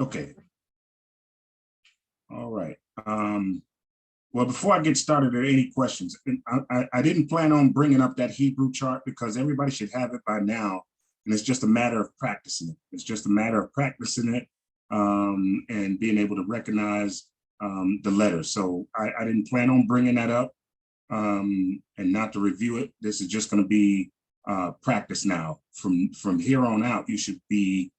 Okay. All right. Well, before I get started, are there any questions? I didn't plan on bringing up that Hebrew chart because everybody should have it by now. And it's just a matter of practicing it. It's just a matter of practicing it and being able to recognize the letters. So I didn't plan on bringing that up and not to review it. This is just going to be practice now. From here on out, you should be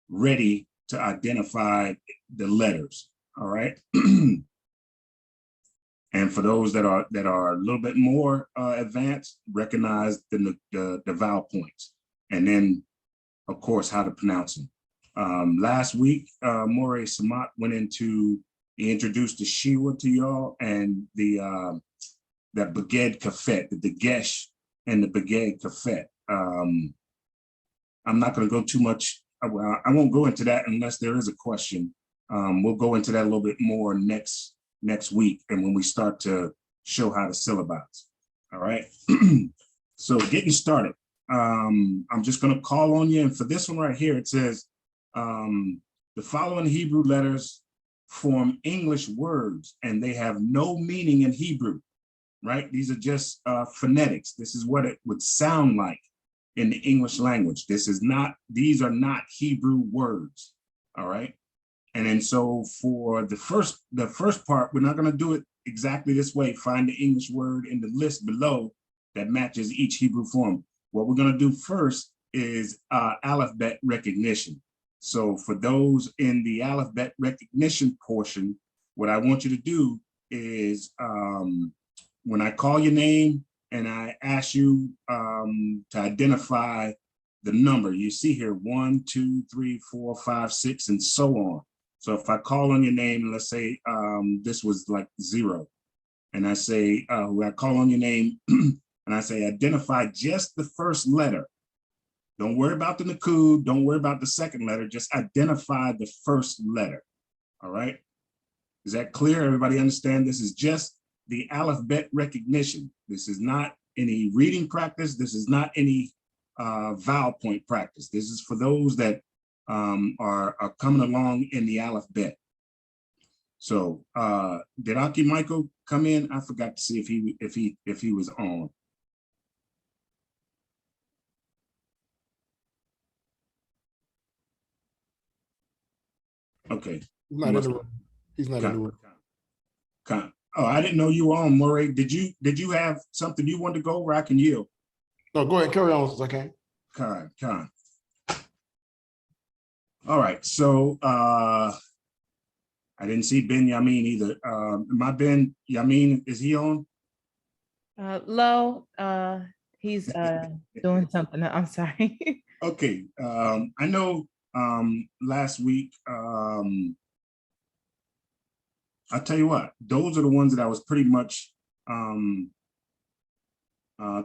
ready to identify the letters. All right. And for those that are a little bit more advanced, recognize the vowel points, and then, of course, how to pronounce them. Last week, Moreh Samak he introduced the Shiva to y'all and the Beged Kafet, the Dagesh and the Beged Kafet. I'm not going to go too much. I won't go into that unless there is a question. We'll go into that a little bit more next week, and when we start to show how to syllabize. All right. So getting started. I'm just going to call on you, and for this one right here, it says the following Hebrew letters form English words, and they have no meaning in Hebrew. Right? These are just phonetics. This is what it would sound like in the English language. These are not Hebrew words. All right. And then so for the first part, we're not going to do it exactly this way. Find the English word in the list below that matches each Hebrew form. What we're going to do first is alphabet recognition. So for those in the alphabet recognition portion, what I want you to do is when I call your name and I ask you to identify the number, you see here 1, 2, 3, 4, 5, 6, and so on. So if I call on your name, let's say this was like 0, and I say, I call on your name and I say, identify just the first letter. Don't worry about the nakud, don't worry about the second letter, just identify the first letter, all right? Is that clear? Everybody understand this is just the alphabet recognition. This is not any reading practice. This is not any vowel point practice. This is for those that are coming along in the alphabet. So did Aki Michael come in? I forgot to see if he was on. Okay. He's not in the room. He's not in the room. Oh, I didn't know you were on, Moreh. Did you have something you wanted to go where I can yield? No, go ahead, carry on, Zaqan. Con. All right, so I didn't see Ben Yamin either. My Ben Yamin, is he on? Low, he's doing something. I'm sorry. Okay, I know last week, I'll tell you what, those are the ones that I was pretty much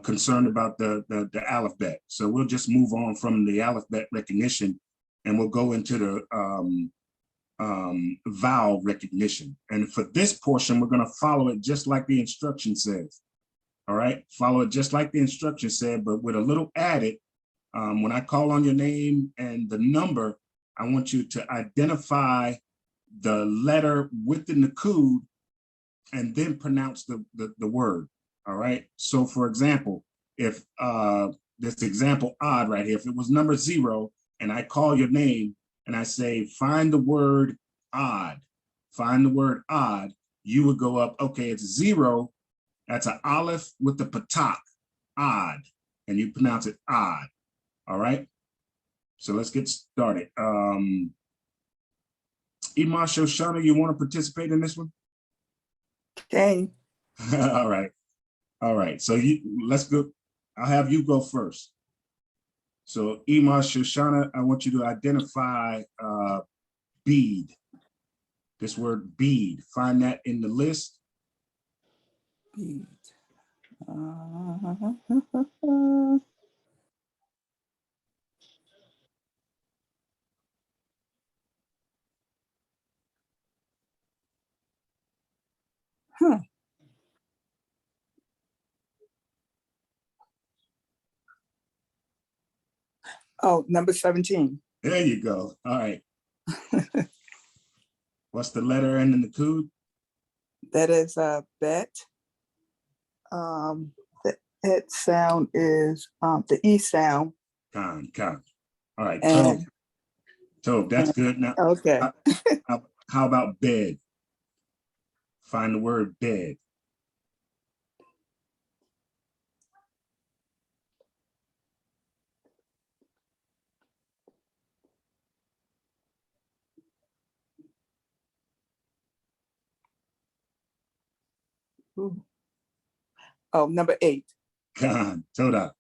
concerned about the alphabet. So we'll just move on from the alphabet recognition and we'll go into the vowel recognition. And for this portion, we're going to follow it just like the instruction says. All right, follow it just like the instruction said, but with a little added. When I call on your name and the number, I want you to identify the letter with the nakud and then pronounce the word. All right. So for example, if this example odd right here, if it was number 0 and I call your name and I say, find the word odd, you would go up, okay, it's 0. That's an aleph with the patak, odd, and you pronounce it odd. All right. So let's get started. Ima Shoshana, you want to participate in this one? Okay. All right. So let's go. I'll have you go first. So Ima Shoshana, I want you to identify bead. This word bead. Find that in the list. Bead. Oh, number 17. There you go. All right. What's the letter in the Nakud? That is a bet. The it sound is the E sound. Khan. All right, And Tov, that's good. Now, okay. how about bed? Find the word bed. Ooh. Oh, number 8. Khan, Toda.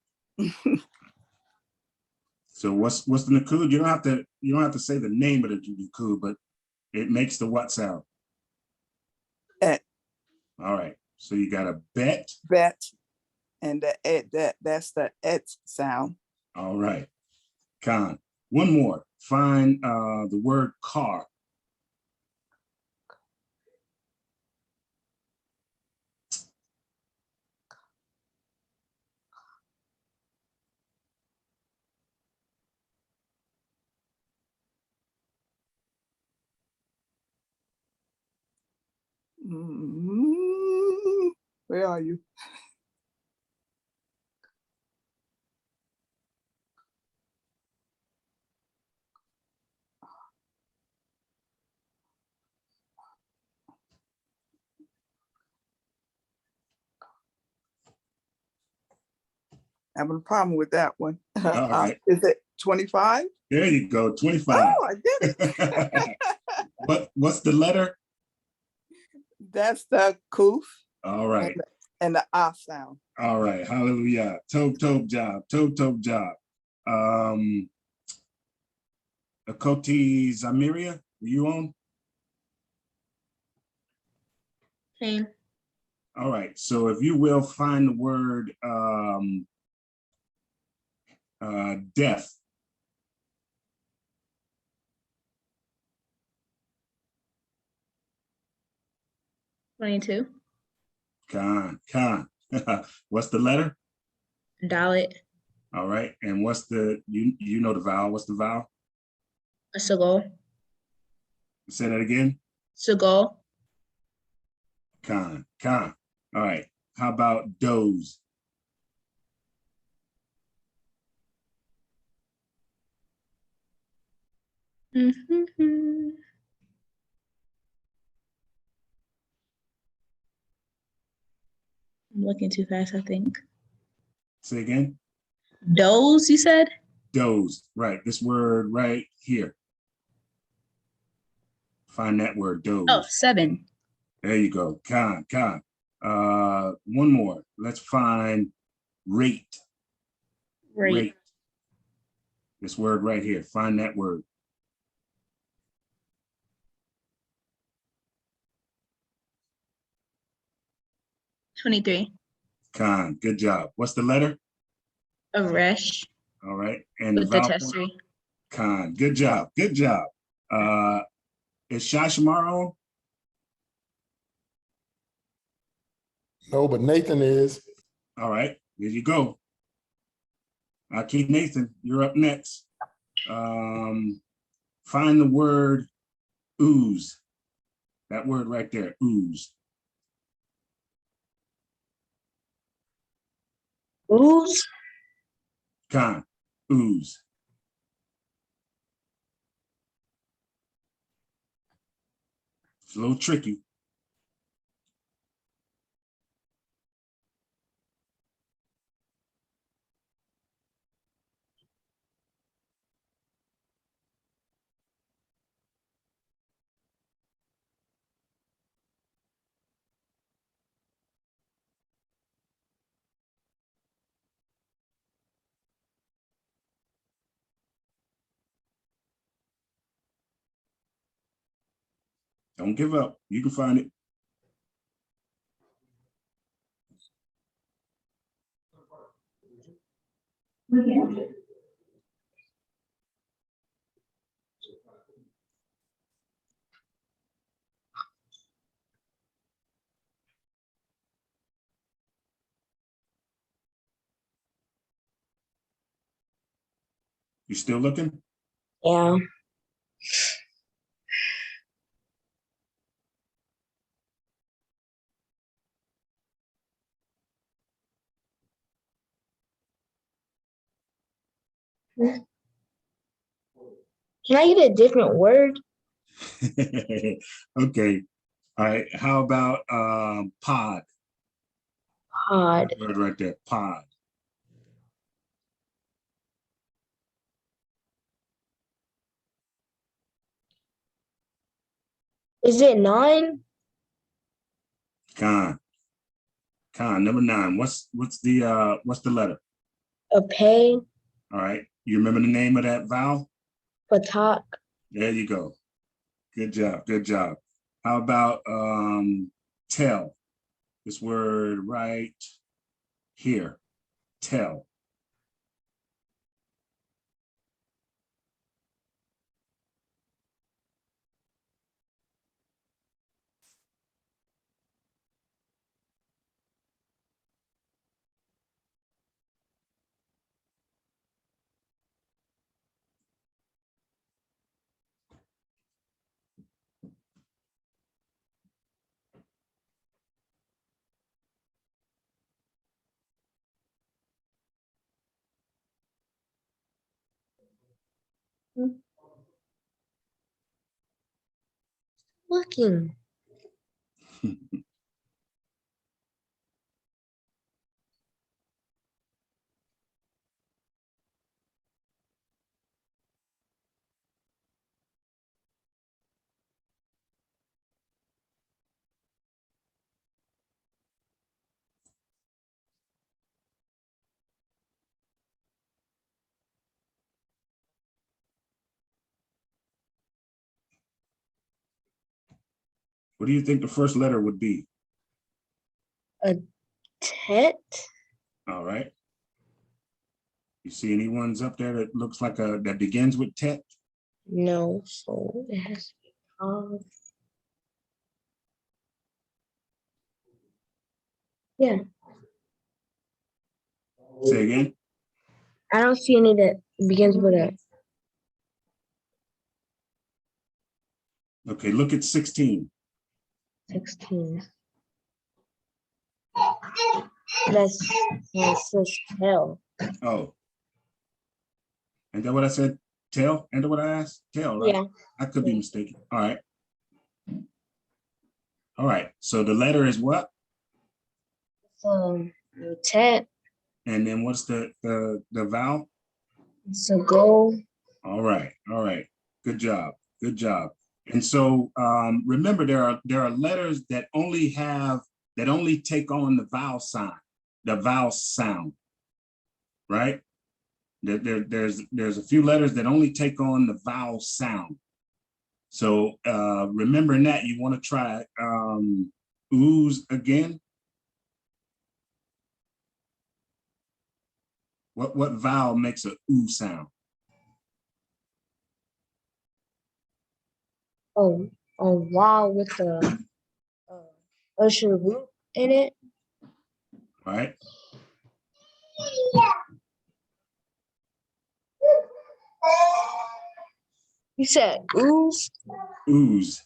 So what's the Nakud? You don't have to say the name of the Nakud, but it makes the what sound? Et. All right. So you got a bet. Bet. And the et, that's the et sound. All right. Khan. One more. Find the word car. Where are you? Having a problem with that one. All right. Is it 25? There you go. 25. Oh, I did it. What's the letter? That's the kuf All right. and the ah sound. All right. Hallelujah. Tov job. Tov job. Akoti Zamiria, are you on? Same. All right. So if you will find the word death. $22. Khan. What's the letter? Dalit. All right. And what's the, you know the vowel. What's the vowel? A Sagol. Say that again. Sagol. Khan. All right. How about doze? I'm looking too fast, I think. Say again. Doze, you said? Doze. Right. This word right here. Find that word, doze. Oh, 7. There you go. Khan. One more. Let's find rate. Rate. This word right here. Find that word. $23. Khan. Good job. What's the letter? A Resh. All right. And With the testery. Khan. Good job. Is Shashamar on? No, but Nathan is. All right. There you go. Keith Nathan, you're up next. Find the word ooze. That word right there, ooze. Ooze. Khan. Ooze. It's a little tricky. Don't give up. You can find it. You still looking? Yeah. Can I get a different word? Okay. All right. How about pod? Pod. Word right there. Pod. Is it 9? Con. Number 9. What's the letter? A pay. All right. You remember the name of that vowel? Patak. There you go. Good job. Good job. How about tell? This word right here. Tell. Looking. What do you think the first letter would be? A tet. All right. You see any ones up there that looks like that begins with tet? No, so it has to be yeah. Say again. I don't see any that begins with a. Okay, look at 16. 16. That's says tell. Oh. Ain't that what I said? Tell? Ain't that what I asked? Tell, right? Yeah. I could be mistaken. All right. All right. So the letter is what? Tet. And then what's the vowel? It's a go. All right. All right. Good job. Good job. And so remember, there are letters that only take on the vowel sign, the vowel sound, right? There's a few letters that only take on the vowel sound. So remembering that, you want to try ooze again. What vowel makes a oo sound? Oh, wow, with the usher root in it. All right. You said ooze. Ooze.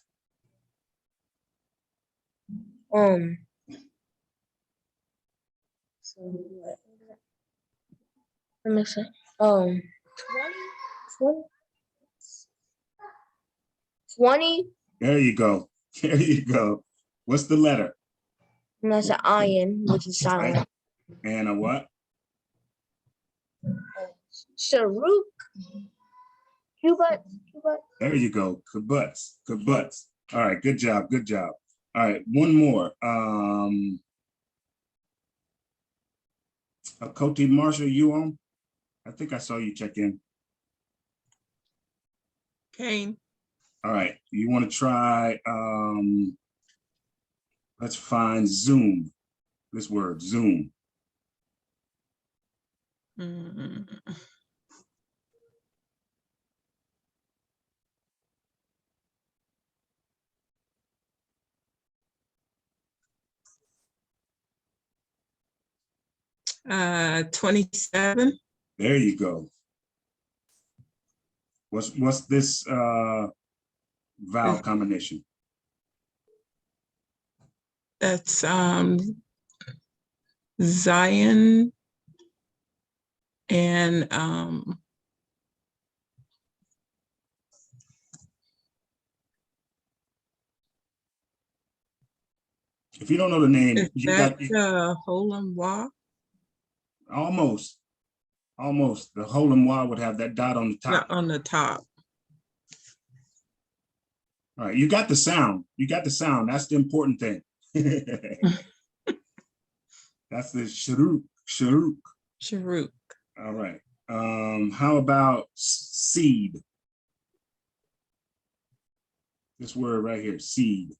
So what? Let me see. 20. There you go. There you go. What's the letter? And that's an iron, which is silent. Right. And a what? Sharuk. Cuba. There you go. Kibbutz. Kibbutz. All right. Good job. Good job. All right. One more. Coty Marshall, you on? I think I saw you check in. Kane. All right. You want to try, let's find Zoom. This word, Zoom. Mm. Uh, 27. There you go. What's this vowel combination? That's Zion and If you don't know the name, Is you that got Holam Wa? almost. The Holam Wa would have that dot on the top. On the top. All right, you got the sound. That's the important thing. That's the sharuk. Sharuk. All right. How about seed? This word right here, seed.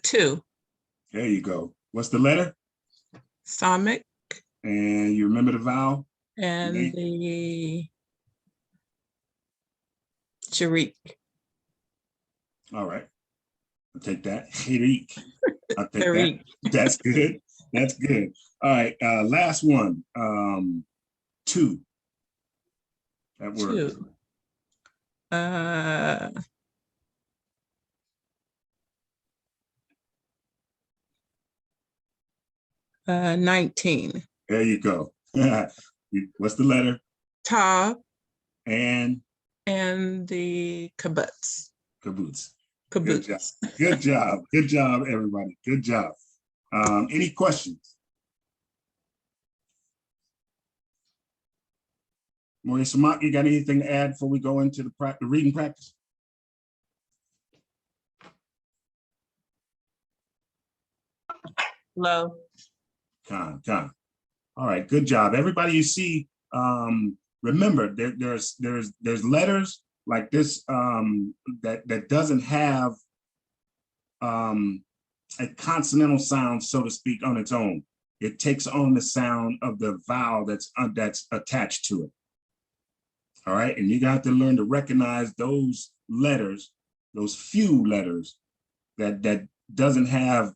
Two. There you go. What's the letter? Samak And you remember the vowel? and Name? the Sharik. All right. I'll take that. Hirik. I'll take that. Sharik. That's good. That's good. All right. Last one. Two. That word. Two. 19. There you go. What's the letter? Ta And and the kibbutz. caboose. Kibbutz. Good job. Good job, everybody. Good job. Any questions? Moreh, Samak, you got anything to add before we go into the reading practice? Low. Con. All right, good job. Everybody you see, remember there's letters like this that doesn't have a consonantal sound, so to speak, on its own. It takes on the sound of the vowel that's attached to it. All right, and you got to learn to recognize those letters, those few letters that doesn't have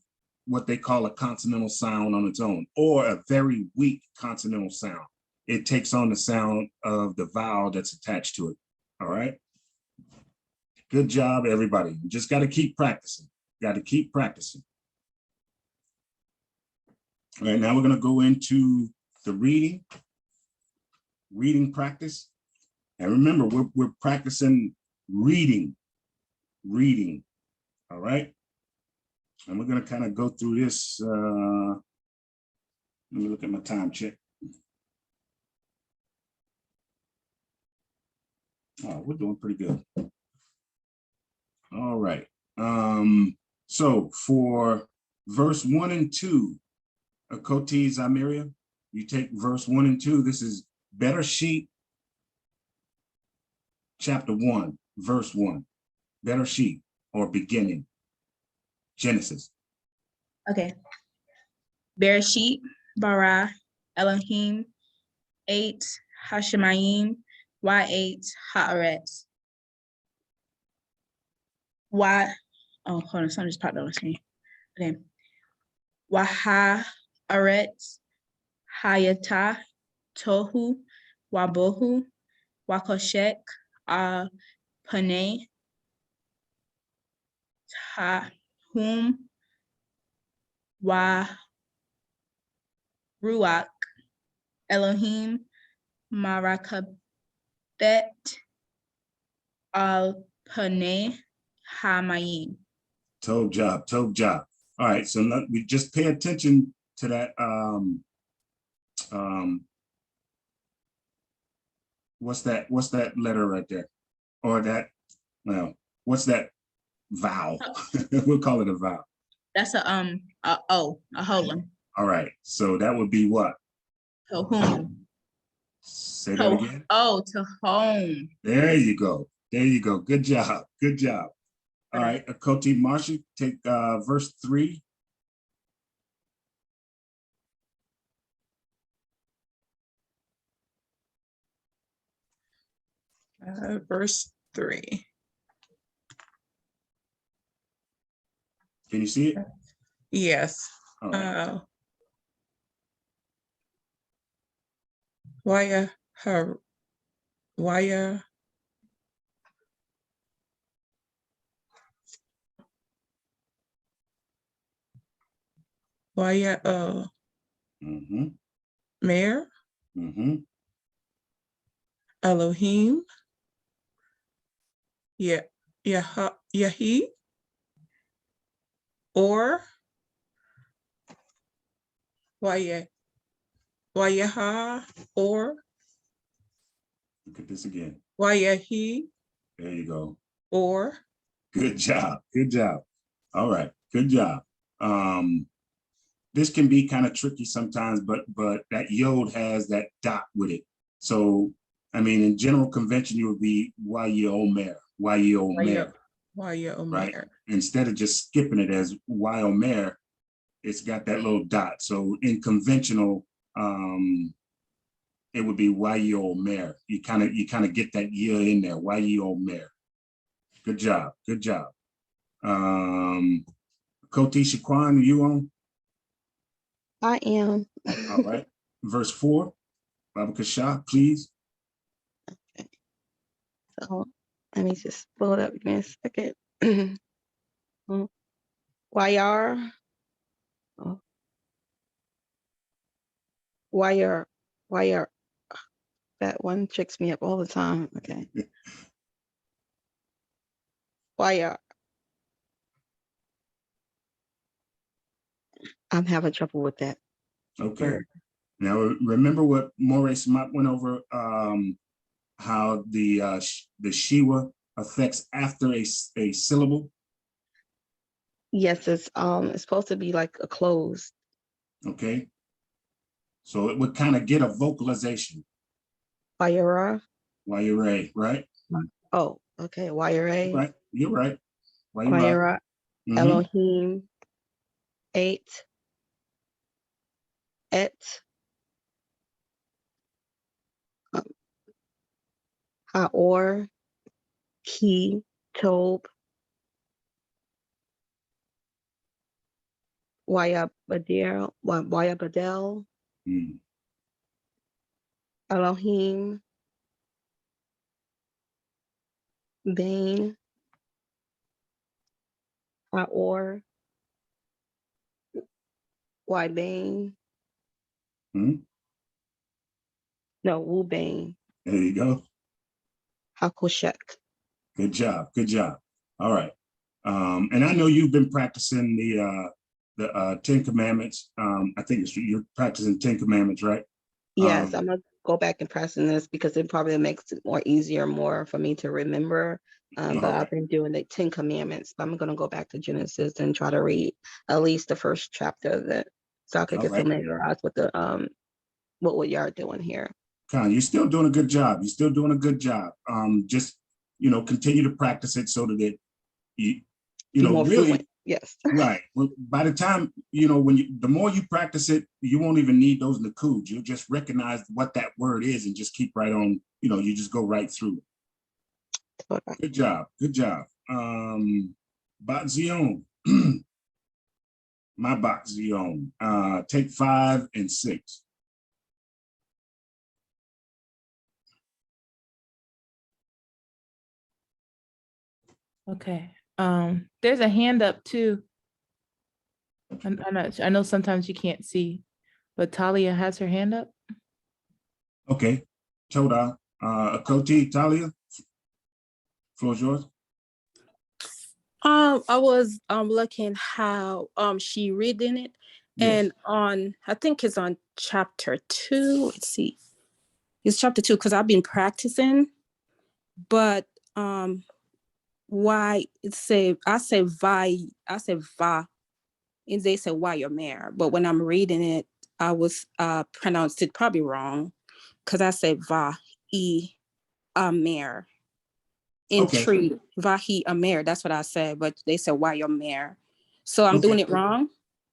what they call a consonantal sound on its own, or a very weak consonantal sound. It takes on the sound of the vowel that's attached to it. All right. Good job, everybody. You just got to keep practicing. Got to keep practicing. All right, now we're going to go into the reading practice. And remember, we're practicing reading. All right. And we're going to kind of go through this. Let me look at my time check. Oh, we're doing pretty good. All right. So for verse 1 and 2, Akoti Zamiria, you take verse 1 and 2. This is Better Sheet, chapter 1, verse 1. Better Sheet, or beginning. Genesis. Okay. Bereshit, bara, Elohim, 8, Hashemayim, Y8, Haaretz. Hold on, something just popped up on the screen. Okay. Haaretz, Hayata, Tohu, Wabohu, Wakoshek, Paneh, Tahum, Ruach, Elohim, Marakabet, Al Paneh, Hamayim. Top job. All right, so we just pay attention to that. What's that letter right there? Or that, well, what's that vowel? We'll call it a vowel. That's a holam. All right, so that would be what? To whom? Say that again. To home. There you go. Good job. All right, Akoti Marshall, take verse 3. Verse 3. Can you see it? Yes. All right. Waya Mm-hmm. Mer, Mm-hmm. Elohim, Yahi, or Wayaha, or Look at this again. Wayahi, There you go. or Good job. Good job. All right. Good job. This can be kind of tricky sometimes, but that yod has that dot with it. So, I mean, in general convention, you would be Wayomer, Wayomer, right? Omer. Instead of just skipping it as Wayomer, it's got that little dot. So in conventional, it would be Wayomer. You kind of get that year in there, Wayomer. Good job. Good job. Koti Shaquan, are you on? I am. All right. Verse 4, Baba Kasha, please. So let me just pull it up in a second. Wire. Oh. Wire. That one tricks me up all the time. Okay. Wire. I'm having trouble with that. Okay. word. Now remember what Moreh Samak went over, how the Shiva affects after a syllable. Yes, it's supposed to be like a close. Okay. So it would kind of get a vocalization. Wire. Right? Oh, okay. Wire. Right. You're right. Wire. Mhm. Elohim. 8. Et. Haor. Ki. Tob. Wayabadel. Wayabadel. Mhm. Elohim. Bain. Haor. Bain. Mhm. No, Wu Bain. There you go. Hakoshek. Good job. Good job. All right. And I know you've been practicing the 10 Commandments. I think you're practicing 10 Commandments, right? Yes, I'm gonna go back and practice this because it probably makes it more for me to remember. But All I've right. been doing the 10 Commandments. But I'm gonna go back to Genesis and try to read at least the first chapter of it, so I could All get right. familiarized with the what y'all doing here. Con, you're still doing a good job. You're still doing a good job. Just continue to practice it so that you Be more really fluent. Yes. right. Well, by the time the more you practice it, you won't even need those nakuds. You'll just recognize what that word is and just keep right on. You just go right through it. Okay. Good job. Good job. Bat Zion. My Bat Zion. Take 5 and 6. Okay. There's a hand up too. I know sometimes you can't see, but Talia has her hand up. Okay. Toda. Koti, Talia. Floor's yours. I was looking how she reading it, Yes. and I think it's on chapter 2. Let's see, it's chapter 2 because I've been practicing, but why it say I say va, and they say why you're mayor, but when I'm reading it, I was pronounced it probably wrong because I say va mayor. In Okay. tree, Vahi Amer. That's what I said, but they said why you're mayor. So I'm Okay. doing it wrong.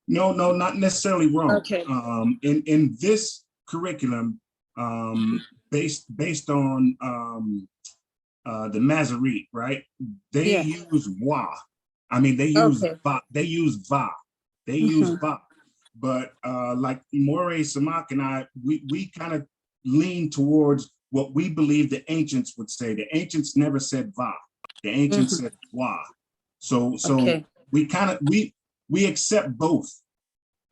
No, not necessarily wrong. Okay. In this curriculum, based on the Masoret, right? They use wa. I mean, they use va. They use va. They use va. But like Moreh Samak and I, we kind of lean towards what we believe the ancients would say. The ancients never said va. The ancients said wa. So we kind of we accept both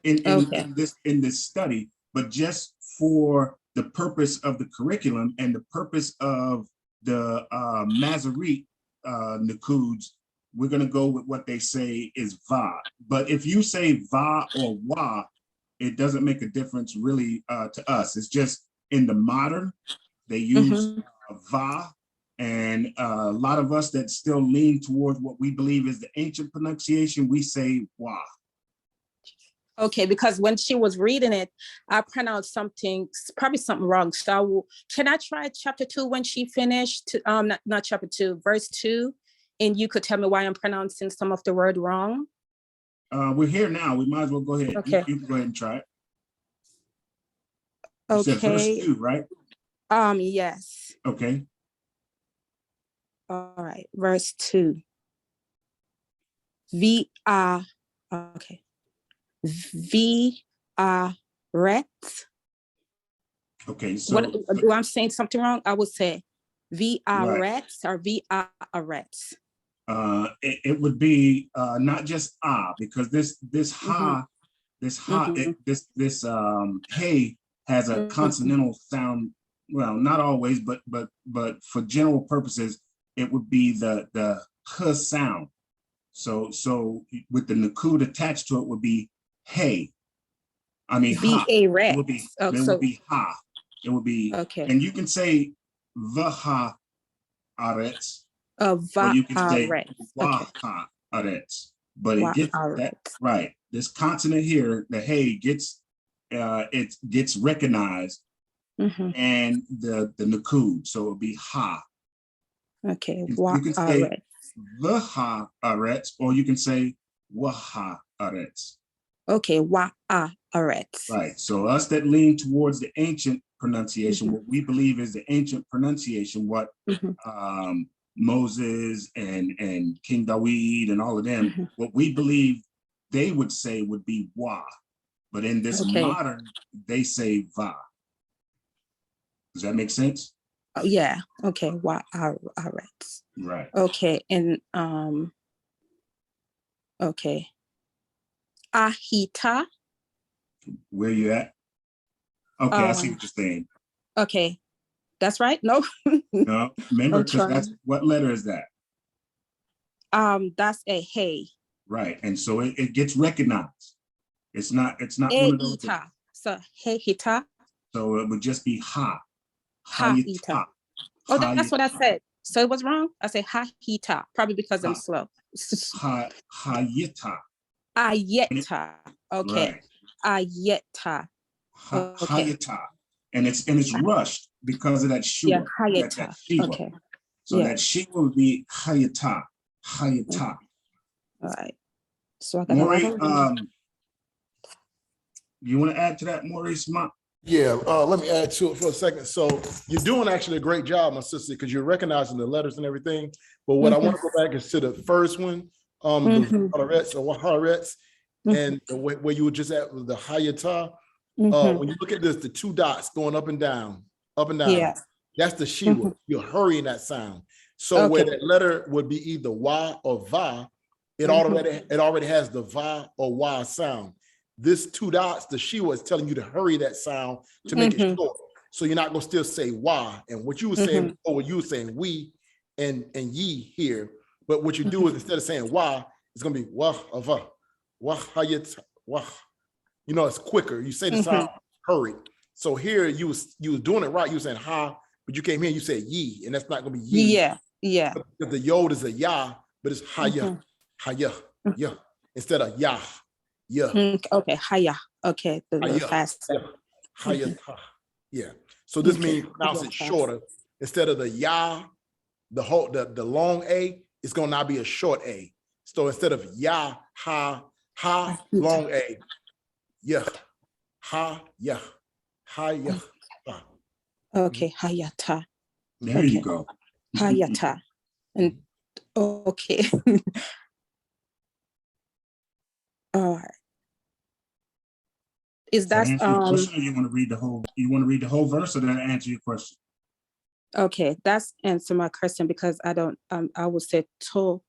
Okay. in this study, but just for the purpose of the curriculum and the purpose of the Masoret Nakuds, we're going to go with what they say is va. But if you say va or wa, it doesn't make a difference really to us. It's just in the modern, they use va. And a lot of us that still lean towards what we believe is the ancient pronunciation, we say wa. Okay, because when she was reading it, I pronounced probably something wrong. So can I try chapter 2 when she finished? Not chapter 2, verse 2, and you could tell me why I'm pronouncing some of the word wrong. We're here now. We might as well go ahead. Okay. You can go ahead and try it. You said verse Okay. 2, right? Yes. Okay. All right. Verse 2. Okay. Ret. Okay. So What do I'm saying something wrong? I would say Right. ret or ret. It would be not just because this ha, this hey has a consonantal sound. Well, not always, but for general purposes, it would be the h sound. So with the nakud attached to it would be hey. I mean ha. ret. It would be ha. It would be okay. And you can say vaha arets. Or Va you can say ret. waha arets. But it gets that right. This consonant here, the hey gets it gets recognized and the nakud. So it would be ha. Okay. You can say vaha arets, or you can say waha arets. Okay, arets. Right. So us that lean towards the ancient pronunciation, what we believe is the ancient pronunciation, what Moses and King Dawid and all of them, what we believe they would say would be wa. But in this modern, they say va. Does that make sense? Yeah. Okay. Arets. Right. Okay. And okay. Ahita. Where you at? Okay, I see what you're saying. Okay. That's right? No. No, remember, because that's what letter is that? That's a hey. Right. And so it gets recognized. It's not one of those. So hey hita. So it would just be ha. Ha-ita. Oh, that's what I said. So it was wrong. I said ha-hita, probably because I'm slow. Ha-yita. Ayeta. Okay. Right. Ayeta. Hayata. And it's rushed because of that Shiva. Yeah, hayata. That Shiva. Okay. So that Shiva would be hayata. Hayata. All right. So I got Moreh, you want to add to that, Moreh, Samak? Yeah, let me add to it for a second. So you're doing actually a great job, my sister, because you're recognizing the letters and everything. But what I want to go back is to the first one, the Halarets or Waharets, and where you were just at with the Hayata. When you look at this, the two dots going up and down, Yeah. that's the Shiva. You're hurrying that sound. So where that letter would be either wa or va, it already has the va or wa sound. This two dots, the Shiva is telling you to hurry that sound to make it short. So you're not gonna still say wa. And what you were saying before, you were saying we and ye here. But what you do is instead of saying wa, it's gonna be wa ava, wa hayat wa. You know, it's quicker. You say the sound hurried. So here you was doing it right. You were saying ha, but you came here and you said ye, and that's not gonna be ye. Yeah. Because the yod is a ya, but it's haya, yeah, instead of yah. Yeah. Okay. Haya. Okay. The fast. Haya. Yeah. So this means pronounce it shorter. Instead of the ya, the long A, it's gonna now be a short A. So instead of ya, ha, long A. Yeah. Ha, yeah. Ha, yeah. Okay. Hayata. There you go. Hayata. And okay. All right. Is that you want to read the whole? You want to read the whole verse, or did I answer your question? Okay, that's answer my question because I don't. I would say tohu.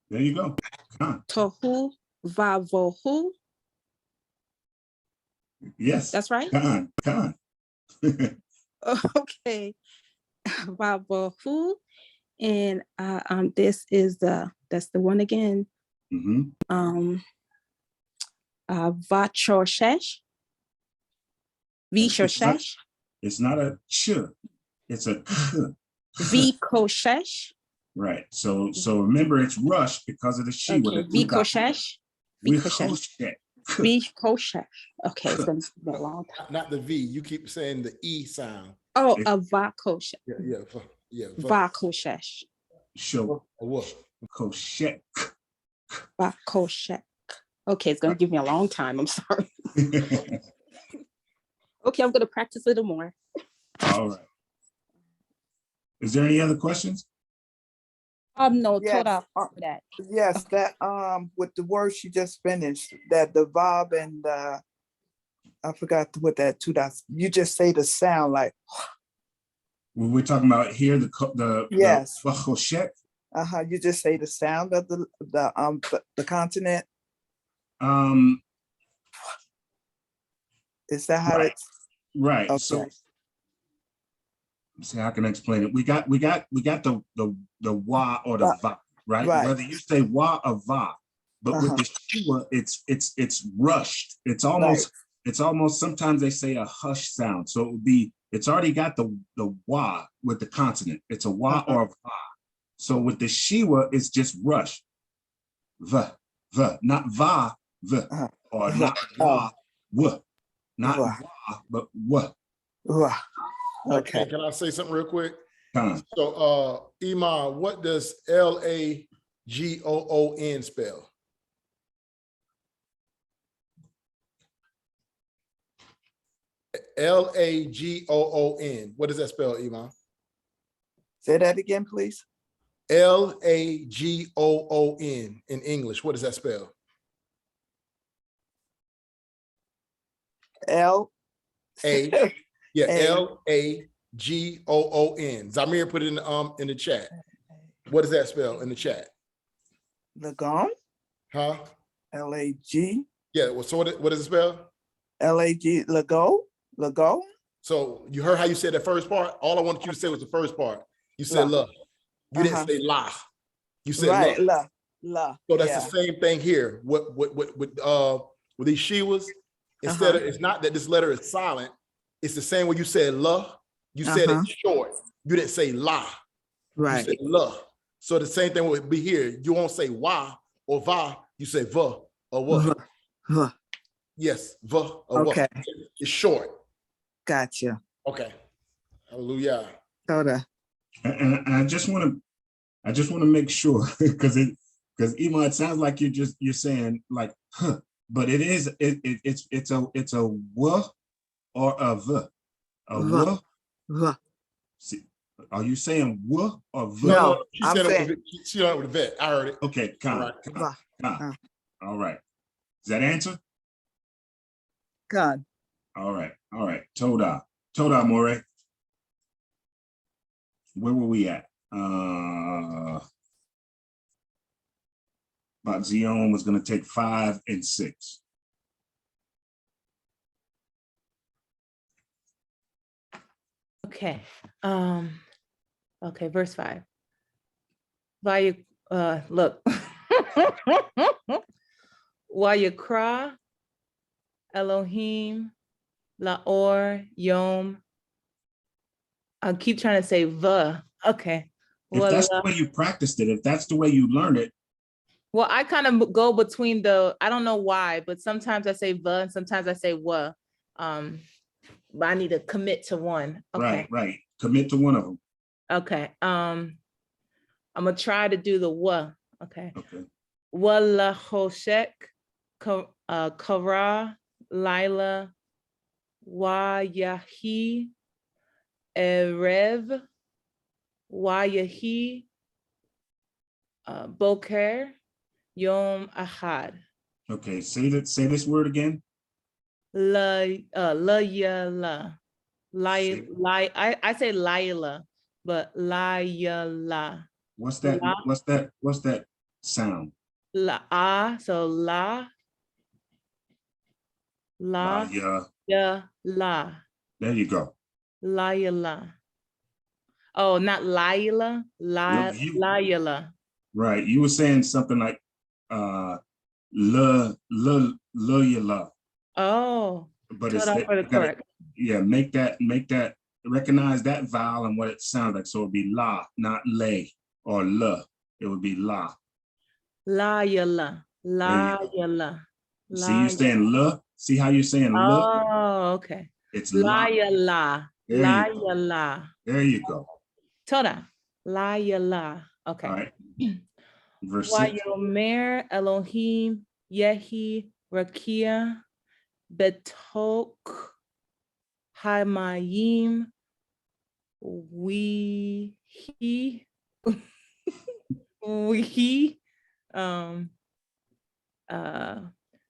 There you go. Khan. Tohu vavohu. Yes. That's right. Khan. Khan. Okay. Vavohu. And this is that's the one again. Mm-hmm. Vachoshesh. Vishoshesh. It's not a ch. It's a k. Vikoshesh. Right. So remember, it's rush because of the Shiva. Okay. Vikoshesh. Vikoshesh. Vikoshesh. Okay, it's gonna be a long time. Not the V. You keep saying the E sound. Oh, a vakoshesh. Yeah. Vakoshesh. Show. What? Koshek. Vakoshesh. Okay, it's gonna give me a long time. I'm sorry. Okay, I'm gonna practice a little more. All right. Is there any other questions? No, Yes. total for that. Yes, that with the word she just finished, that the Vav and I forgot what that two dots. You just say the sound like When we're talking about here, the yes. Koshek. You just say the sound of the continent. Is that how Right. it's Right. okay? So see how I can explain it. We got the wa or the va, right? Right. Whether you say wa or va, but with the Shiva, it's rushed. It's almost sometimes they say a hush sound. So it would be, it's already got the wa with the consonant. It's a wa or a va. So with the Shiva, it's just rush. V, not va, v, or not va, w. Not va, but w. Okay. Can I say something real quick? So Iman, what does Lagoon spell? Lagoon. What does that spell, Iman? Say that again, please. Lagoon in English. What does that spell? L. A. Yeah, A. Lagoon. Zamir put it in the chat. What does that spell in the chat? Lagoon. Huh? L-A-G. Yeah. Well, so what does it spell? L-A-G. Lagoon. So you heard how you said that first part? All I wanted you to say was the first part. You said La. la. You didn't say la. You said Right. la. La. So that's the same thing here. With these Shivas, instead of, it's not that this letter is silent. It's the same way you said la. You said it short. You didn't say la. Right. You said la. So the same thing would be here. You won't say wa or va. You say va or wa. Yes, va or wa. It's short. Gotcha. Okay. Hallelujah. Toda. and I just want to make sure because Iman, it sounds like you're saying like huh, but it's a w or a v. A w. See, are you saying w or v? No, she I'm said saying, she said it with a vet. I heard it. Okay, con. All right. Does that answer? God. All right. Toda, Moreh. Where were we at? About Zion was going to take 5 and 6. Okay. Okay, verse 5. Look. Vayikra Elohim Laor Yom. I keep trying to say va. Okay. If that's the way you practiced it, if that's the way you learned it. Well, I kind of go between I don't know why, but sometimes I say va and sometimes I say wa. But I need to commit to one. Okay. Right. Commit to one of them. Okay. I'm gonna try to do the wa. Okay. Wala Hoshek, Kara, Lila, Wayahi, Erev, Wayahi, Boker, Yom Ahad. Okay, say this word again. La yala. I say Lila, but la yala. What's that sound? La, so la, la, ya, la, There you go. la, ya, la. Oh, not Laila, Well, you- Laila. Right. You were saying something like la la, Oh, but cut it's off that for the you gotta, correct. yeah, make that recognize that vowel and what it sounds like. So it'd be la, not lay or la. It would be la. Laila, There you go. Laila, See, you're saying la. See how you're saying la? Oh, okay. It's la. Laila, There you go. Laila. There you go. Toda, Laila. Okay. All right. Verse 6. Wayomer Elohim Yehi Rakia Betok Hamayim Wihi Wihi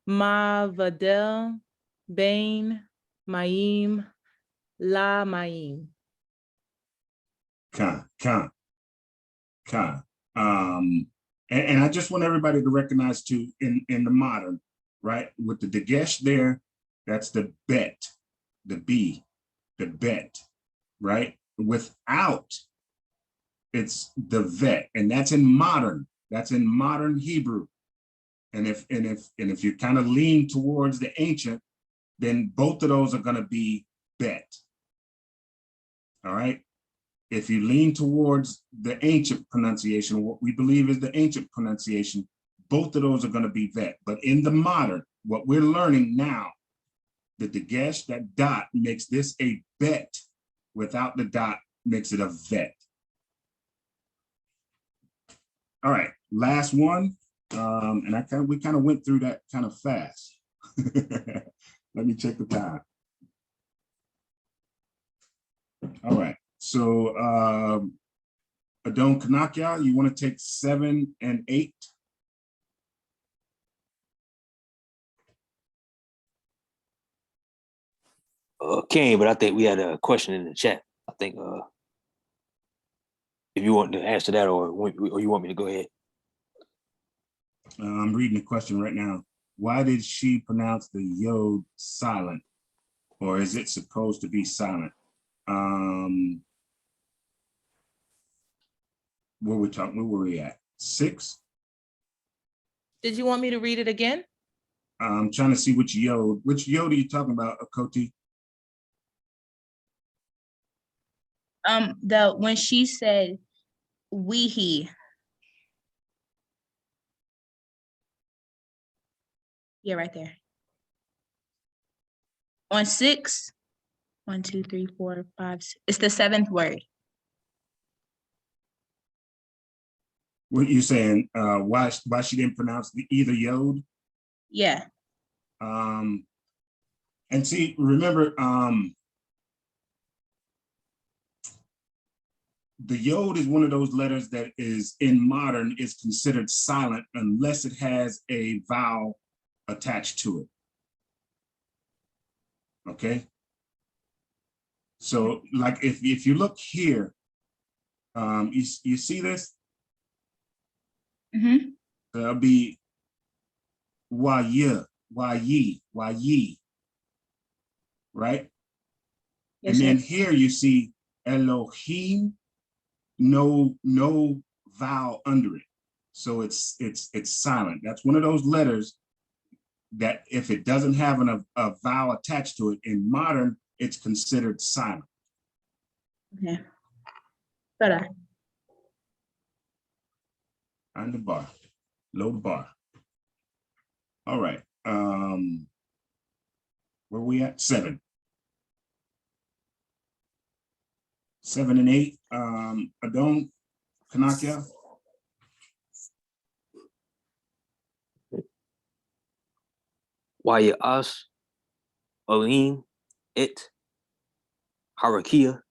Mavadel Bain Mayim La Mayim. Con. And I just want everybody to recognize too in the modern, right? With the dagesh there, that's the bet, the B, the bet, right? Without, it's the vet, and that's in modern. That's in modern Hebrew. And if you kind of lean towards the ancient, then both of those are going to be bet. All right. If you lean towards the ancient pronunciation, what we believe is the ancient pronunciation, both of those are going to be vet. But in the modern, what we're learning now, the dagesh, that dot makes this a bet. Without the dot makes it a vet. All right, last one. And we kind of went through that kind of fast. Let me check the time. All right. So Adon Kanakya, you want to take 7 and 8? King, but I think we had a question in the chat. I think if you want to answer that, or you want me to go ahead. I'm reading the question right now. Why did she pronounce the yod silent, or is it supposed to be silent? Where were we at? 6? Did you want me to read it again? I'm trying to see which yod are you talking about, Akoti? When she said wehi. Yeah, right there. On 6, 1, 2, 3, 4, 5, 6. It's the 7th word. What you saying? Why she didn't pronounce either yod? Yeah. And see, remember, the yod is one of those letters that is in modern is considered silent unless it has a vowel attached to it. Okay. So like if you look here, you see this? Mm-hmm. That'll be wa-ye, right? Yes, And then sir. here you see Elohim, no vowel under it. So it's silent. That's one of those letters that if it doesn't have a vowel attached to it, in modern, it's considered silent. Okay. Tada. On the bar, low bar. All right. Where we at? 7. 7 and 8. Adon Kanakya. Waya As, Alim, It, Harakia,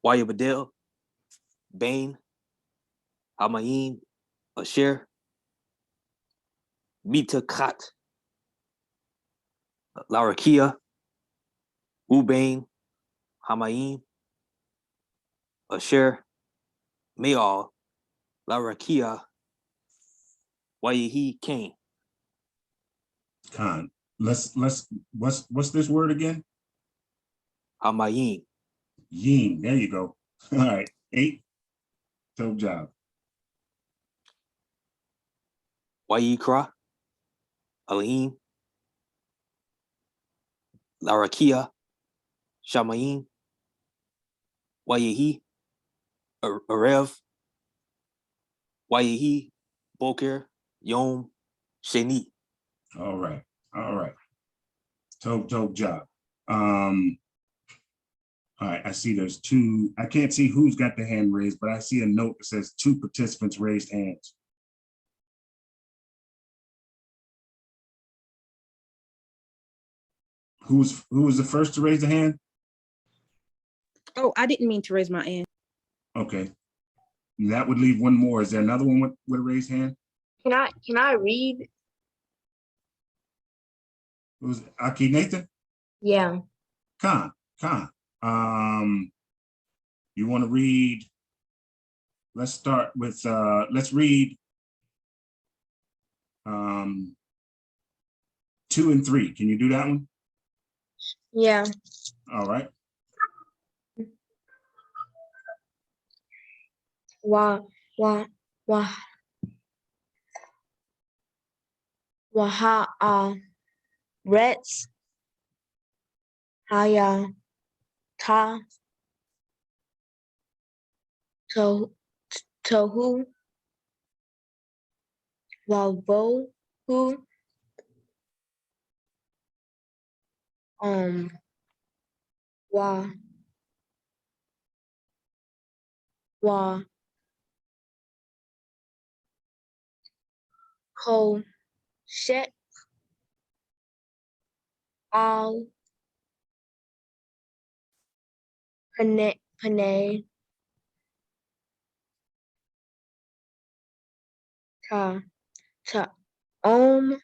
Waya Badel, Bain, Hamayim, Asher, Mita Khat, Larakia, Ubain, Hamayim, Asher, Mayal, Larakia, Wayahi Kane. Khan. What's this word again? Hamayin. Yin. There you go. All right. 8. Dope job. Wayikra, Alim, Larakia, Shamayin, Wayahi, Arev, Wayahi, Boker, Yom, Sheni. All right. All right. Dope job. All right. I see there's 2. I can't see who's got the hand raised, but I see a note that says 2 participants raised hands. Who was the first to raise the hand? Oh, I didn't mean to raise my hand. Okay. That would leave 1 more. Is there another one with a raised hand? Can I read? It was Aki Nathan? Yeah. Khan. You want to read? Let's start with let's read 2 and 3. Can you do that one? Yeah. All right. Reds. Haya ta tohu wavohu wa ko shet al pane ta ta home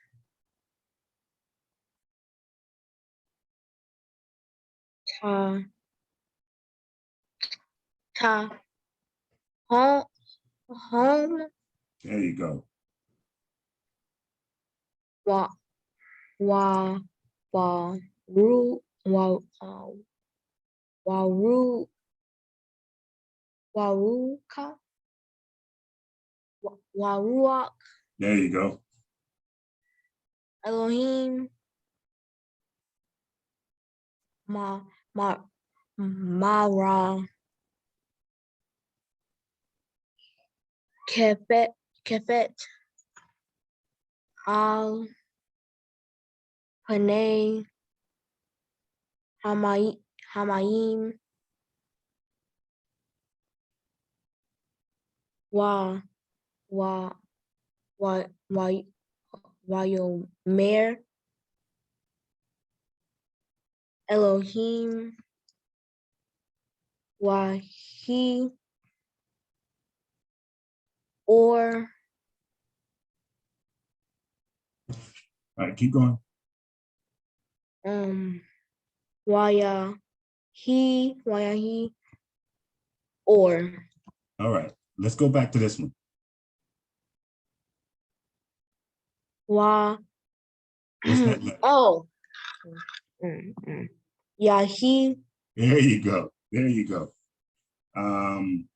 There you go. wa ru waruka waruak There you go. Elohim Mara Kefet Al Panay Hamayim Wayomer Elohim Wahi or All right, keep going. Wayahi or All right, let's go back to this one. What's that letter? Oh. Yahi. There you go. There you go. And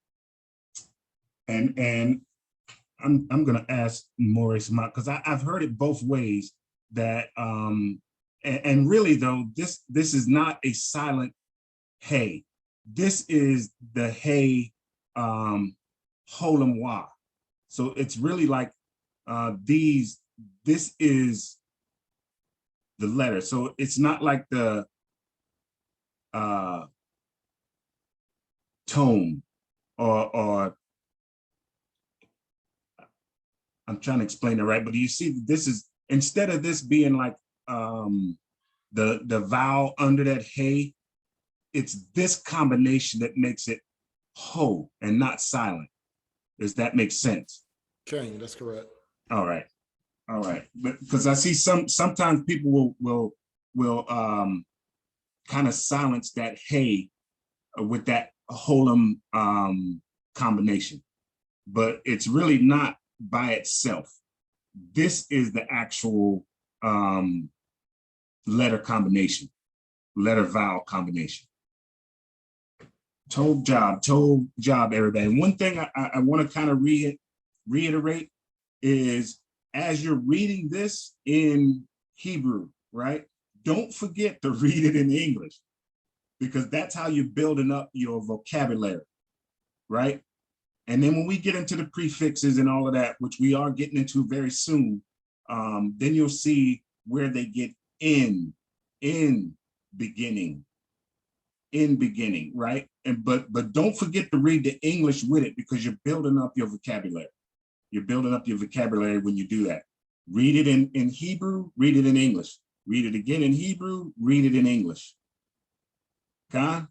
I'm gonna ask Moreh Samak, because I've heard it both ways, that and really though, this is not a silent hey. This is the hey Holam Wa. So it's really like this is the letter. So it's not like the tone or I'm trying to explain it right, but you see, this is, instead of this being like the vowel under that hey, it's this combination that makes it ho and not silent. Does that make sense? Okay, that's correct. All right. All right. But because I see sometimes people will kind of silence that hey with that holum combination. but it's really not by itself. This is the actual letter combination, letter vowel combination. Told job, everybody. And one thing I want to kind of reiterate is, as you're reading this in Hebrew, right? Don't forget to read it in English, because that's how you're building up your vocabulary, right? And then when we get into the prefixes and all of that, which we are getting into very soon, then you'll see where they get in beginning, right? And but don't forget to read the English with it, because you're building up your vocabulary. You're building up your vocabulary when you do that. Read it in Hebrew, read it in English. Read it again in Hebrew, read it in English. Okay?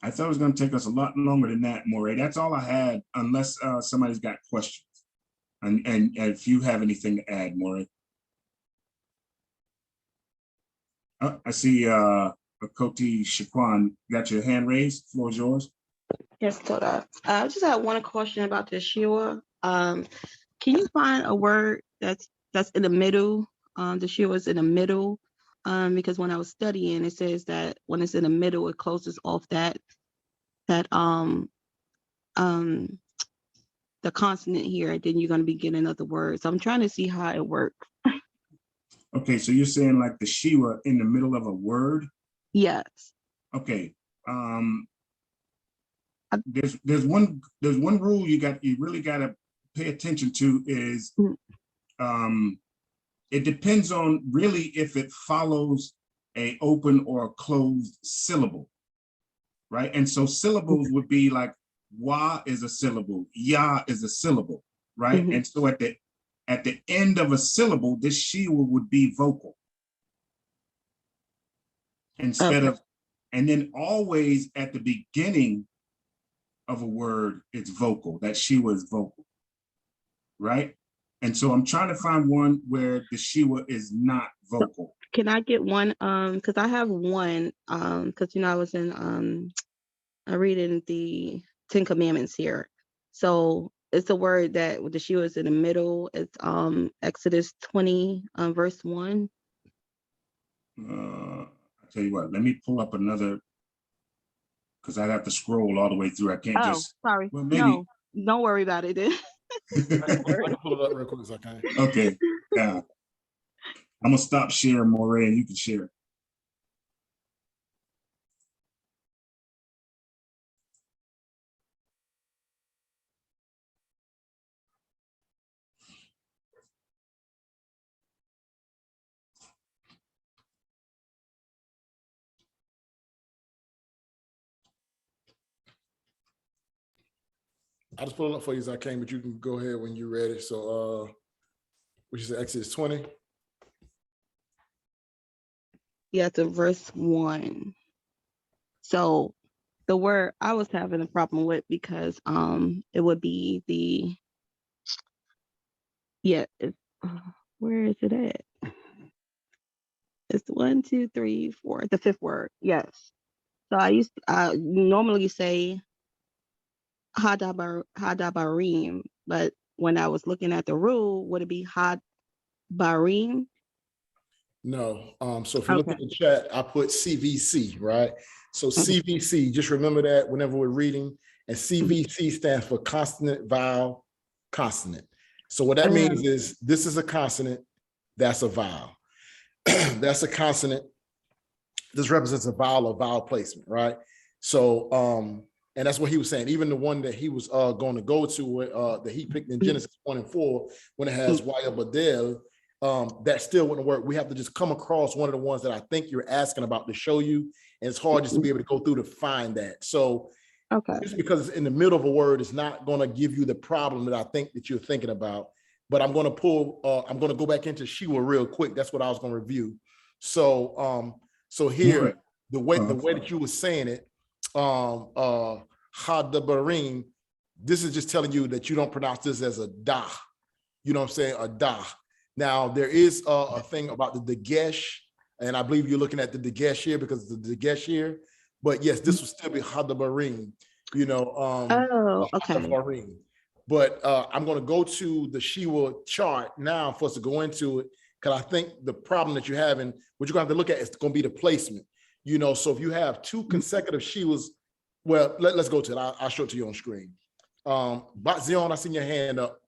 I thought it was going to take us a lot longer than that, Moreh. That's all I had, unless somebody's got questions. And if you have anything to add, Moreh. I see Koti Shaquan, got your hand raised. Floor is yours. Yes, Toda. I just have one question about the Shiva. Can you find a word that's in the middle? The Shiva is in the middle, because when I was studying, it says that when it's in the middle, it closes off the consonant here, and then you're going to be getting another word. So I'm trying to see how it works. Okay, so you're saying like the Shiva in the middle of a word? Yes. Okay. There's one rule you really got to pay attention to is it depends on really if it follows a open or a closed syllable, right? And so syllables would be like wa is a syllable, ya is a syllable, right? And so at the end of a syllable, this Shiva would be vocal instead of, and then always at the beginning of a word, it's vocal. That Shiva is vocal, right? And so I'm trying to find one where the Shiva is not vocal. Can I get one? Because I have one. Because I was in reading the Ten Commandments here. So it's a word that with the Shiva is in the middle. It's Exodus 20, verse 1. I'll tell you what. Let me pull up another, because I'd have to scroll all the way through. I can't just. Sorry. Well, maybe. No, don't worry about it. I can pull it up real quick as I can. Okay. Yeah. I'm gonna stop sharing, Moreh, and you can share. I just pull it up for you as I can, but you can go ahead when you're ready. So, which is Exodus 20. Yeah, to verse 1. So the word I was having a problem with, because it would be the, where is it at? It's 1, 2, 3, 4, the fifth word. Yes. So I normally say hadabarim, but when I was looking at the rule, would it be hadabarim? No. So if you look at the chat, I put CVC, right? So CVC, just remember that whenever we're reading, and CVC stands for consonant, vowel, consonant. So what that means is this is a consonant, that's a vowel. That's a consonant. This represents a vowel or vowel placement, right? So, and that's what he was saying. Even the one that he was going to go to, that he picked in Genesis 1 and 4, when it has Yahawadah, that still wouldn't work. We have to just come across one of the ones that I think you're asking about to show you. And it's hard just to be able to go through to find that. So just because it's in the middle of a word, it's not going to give you the problem that I think that you're thinking about. But I'm going to I'm going to go back into Shiva real quick. That's what I was going to review. So, so here, the way that you were saying it, hadabarim, this is just telling you that you don't pronounce this as a da. You know what I'm saying? A da. Now, there is a thing about the dagesh, and I believe you're looking at the dagesh here, because the dagesh here, But yes, this will still be Hadabarim, you know. Oh, okay. Hadabarim. But I'm going to go to the Shiva chart now for us to go into it, because I think the problem that you're having, what you're going to have to look at is going to be the placement. You know, so if you have two consecutive Shivas, well, let's go to it. I'll show it to you on screen. Batzion, I seen your hand up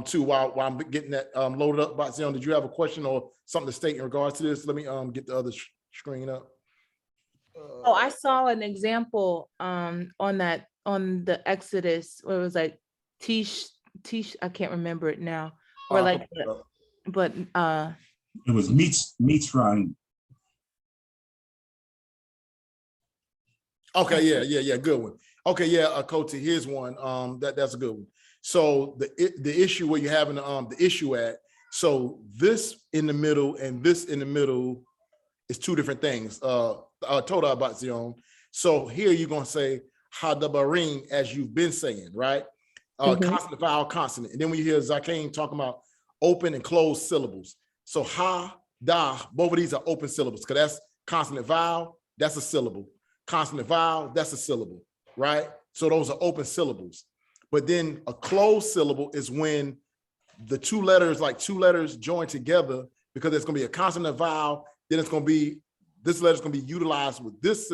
too while I'm getting that loaded up. Batzion, did you have a question or something to state in regards to this? Let me get the other screen up. Oh, I saw an example on the Exodus where it was like Tish, I can't remember it now. Or like, but it was Mitzrayim. Okay, yeah, good one. Okay, yeah, Koti, here's one. That's a good one. So the issue where you're having the issue at, so this in the middle and this in the middle is two different things. Told about Zion. So here you're gonna say Hadabarim as you've been saying, right? Consonant, vowel, consonant. And then when you hear Zaqan talking about open and closed syllables. So ha, da, both of these are open syllables, because that's consonant vowel, that's a syllable. Consonant vowel, that's a syllable, right? So those are open syllables. But then a closed syllable is when the two letters join together, because it's going to be a consonant vowel, then it's going to be, this letter is going to be utilized with this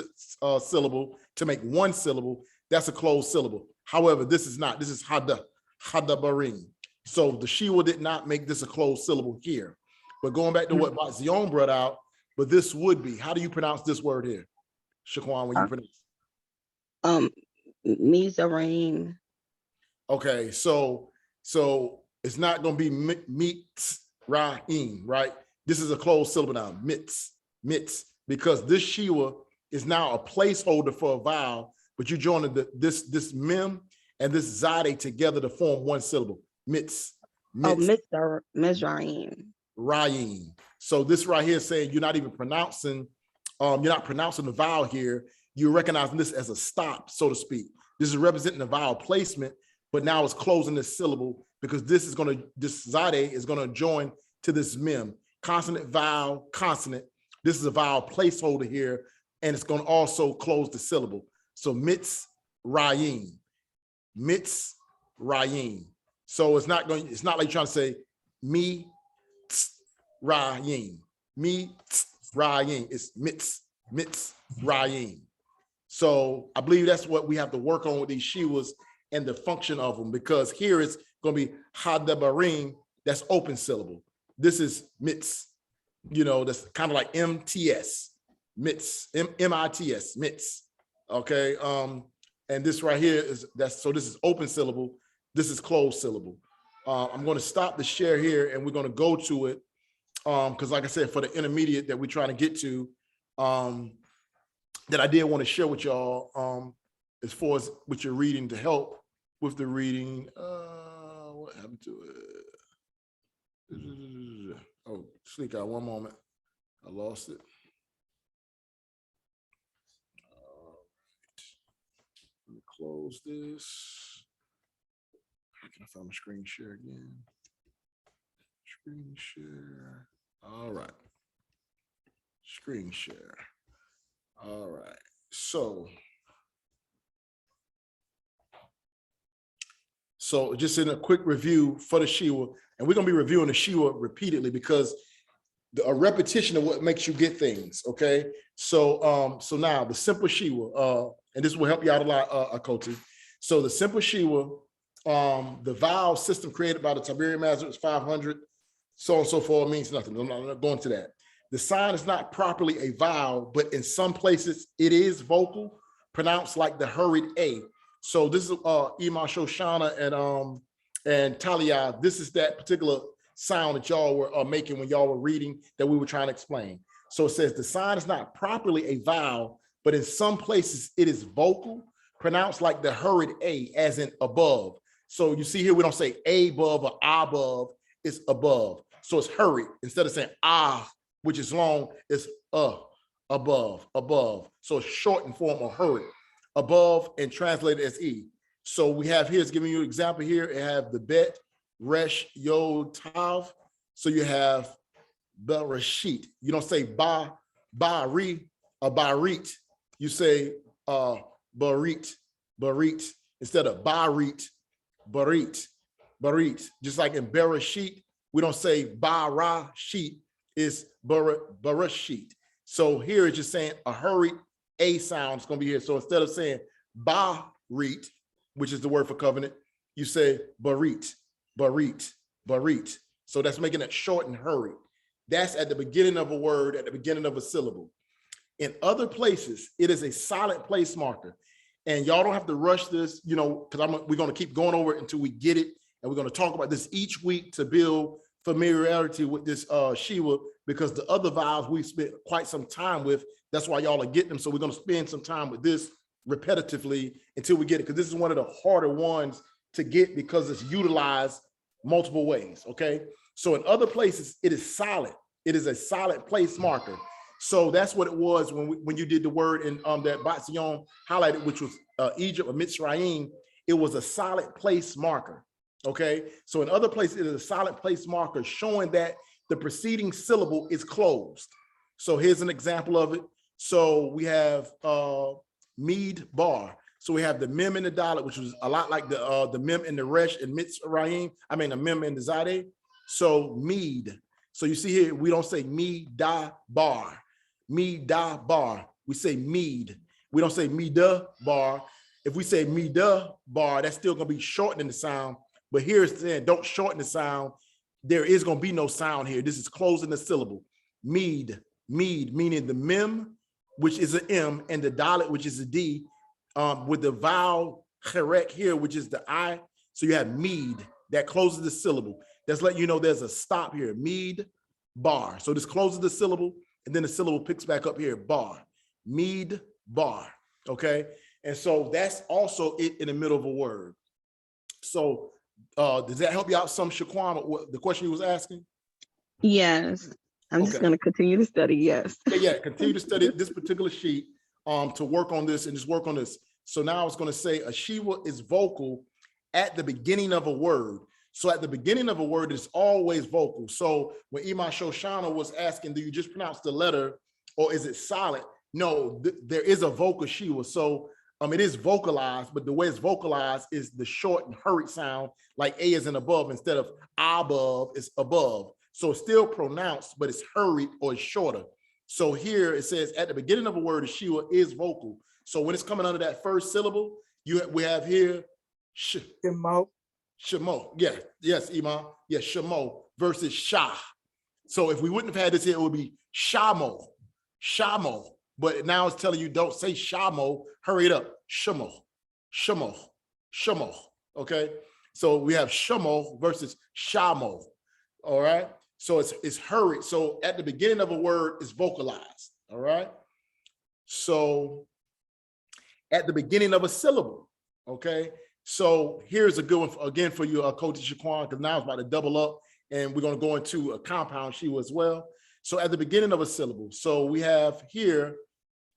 syllable to make one syllable. That's a closed syllable. However, this is not. This is Hadabarim. So the Shiva did not make this a closed syllable here. But going back to what Zion brought out, but this would be, how do you pronounce this word here? Shaquan, when you pronounce Mizarim. Okay, so it's not going to be Mitzrayim, right? This is a closed syllable now, mitz, because this Shiva is now a placeholder for a vowel, but you're joining this mem and this zade together to form one syllable, mitz. Mizraim. Rayim. So this right here is saying you're not even pronouncing, the vowel here. You're recognizing this as a stop, so to speak. This is representing the vowel placement, but now it's closing this syllable, because this zade is gonna join to this mem. Consonant, vowel, consonant. This is a vowel placeholder here, and it's gonna also close the syllable. So Mitzrayim. Mitzrayim. So it's not like you're trying to say Mitzrayim. Mitzrayim. It's Mitzrayim. So I believe that's what we have to work on with these Shivas and the function of them, because here it's going to be Hadabarim, that's open syllable. This is Mitz, that's kind of like MTS, Mitz, M-I-T-S, Mitz. Okay. And this right here so this is open syllable. This is closed syllable. I'm going to stop the share here, and we're going to go to it. Because like I said, for the intermediate that we're trying to get to, that I did want to share with y'all, as far as what you're reading to help with the reading. What happened to it? Oh, sneak out, one moment. I lost it. Let me close this. How can I find my screen share again? Screen share. All right. Screen share. All right. So just in a quick review for the Shiva, and we're going to be reviewing the Shiva repeatedly, because a repetition of what makes you get things. Okay. So now the simple Shiva, and this will help you out a lot, Akoti. So the simple Shiva, the vowel system created by the Tiberian Master is 500, so on and so forth, means nothing. I'm not going to that. The sign is not properly a vowel, but in some places it is vocal, pronounced like the hurried A. So this is Ima Shoshana and Talia. This is that particular sound that y'all were making when y'all were reading that we were trying to explain. So it says the sign is not properly a vowel, but in some places it is vocal, pronounced like the hurried A, as in above. So you see here, we don't say A above or above, it's above. So it's hurried. Instead of saying which is long, it's above. So it's shortened form of hurried. Above and translated as E. So we have here, it's giving you an example here. It have the bet, resh, yod, tav. So you have bereshit. You don't say ba, ri, or barit. You say barit, barit, instead of barit, barit, barit. Just like in Bereshit, we don't say barashit, it's barashit. So here it's just saying a hurried A sound is going to be here. So instead of saying barit, which is the word for covenant, you say barit, barit, barit. So that's making it short and hurried. That's at the beginning of a word, at the beginning of a syllable. In other places, it is a silent place marker. And y'all don't have to rush this, you know, because we're going to keep going over it until we get it. And we're going to talk about this each week to build familiarity with this Shiva, because the other vowels we spent quite some time with. That's why y'all are getting them. So we're going to spend some time with this repetitively until we get it, because this is one of the harder ones to get because it's utilized multiple ways. Okay. So in other places, it is silent. It is a silent place marker. So that's what it was when you did the word in that Batzion highlighted, which was Egypt or Mitzrayim. It was a silent place marker. Okay. So in other places, it is a silent place marker showing that the preceding syllable is closed. So here's an example of it. So we have Mead bar. So we have the mem and the dalet, which was a lot like the mem and the resh and Mitzrayim. I mean, the mem and the zadeh. So mead. So you see here, we don't say me da bar, me da bar. We say mead. We don't say me da bar. If we say me da bar, that's still going to be shortening the sound. But here it's saying don't shorten the sound. There is going to be no sound here. This is closing the syllable. Mead, mead, meaning the mem, which is an M, and the dalet, which is a D, with the vowel cherek here, which is the I. So you have mead that closes the syllable. That's letting you know there's a stop here. Mead bar. So this closes the syllable, and then the syllable picks back up here. Bar. Mead bar. Okay. And so that's also it in the middle of a word. So does that help you out some, Shaquan, the question you was asking? Yes. I'm just going to continue to study. Yes. Yeah, continue to study this particular sheet to work on this and just work on this. So now I was going to say a Shiva is vocal at the beginning of a word. So at the beginning of a word, it's always vocal. So when Iman Shoshana was asking, do you just pronounce the letter or is it silent? No, there is a vocal Shiva. So it is vocalized, but the way it's vocalized is the short and hurried sound, like A is in above instead of above, it's above. So it's still pronounced, but it's hurried or it's shorter. So here it says at the beginning of a word, the Shiva is vocal. So when it's coming under that first syllable, we have here Shemo. Shemo. Yeah, yes, Iman. Yes, Shemo versus Shah. So if we wouldn't have had this here, it would be Shamo, Shamo. But now it's telling you don't say Shamo, hurry it up. Shemo, Shemo, Shemo. Okay. So we have Shemo versus Shamo. All right. So it's hurried. So at the beginning of a word, it's vocalized. All right. So at the beginning of a syllable. Okay. So here's a good one again for you, Coach Shaquan, because now it's about to double up and we're going to go into a compound Shiva as well. So at the beginning of a syllable. So we have here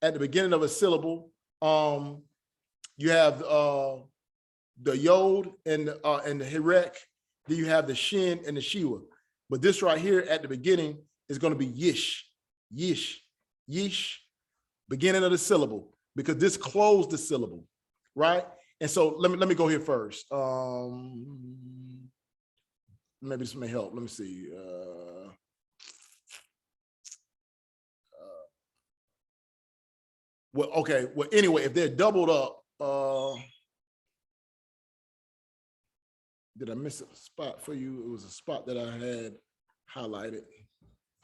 at the beginning of a syllable, you have the yod and the hirek, then you have the shin and the shiva. But this right here at the beginning is going to be yish, yish, yish, beginning of the syllable, because this closed the syllable, right? And so let me go here first. Maybe this may help. Let me see. Well, okay. Well, anyway, if they're doubled up, did I miss a spot for you? It was a spot that I had highlighted.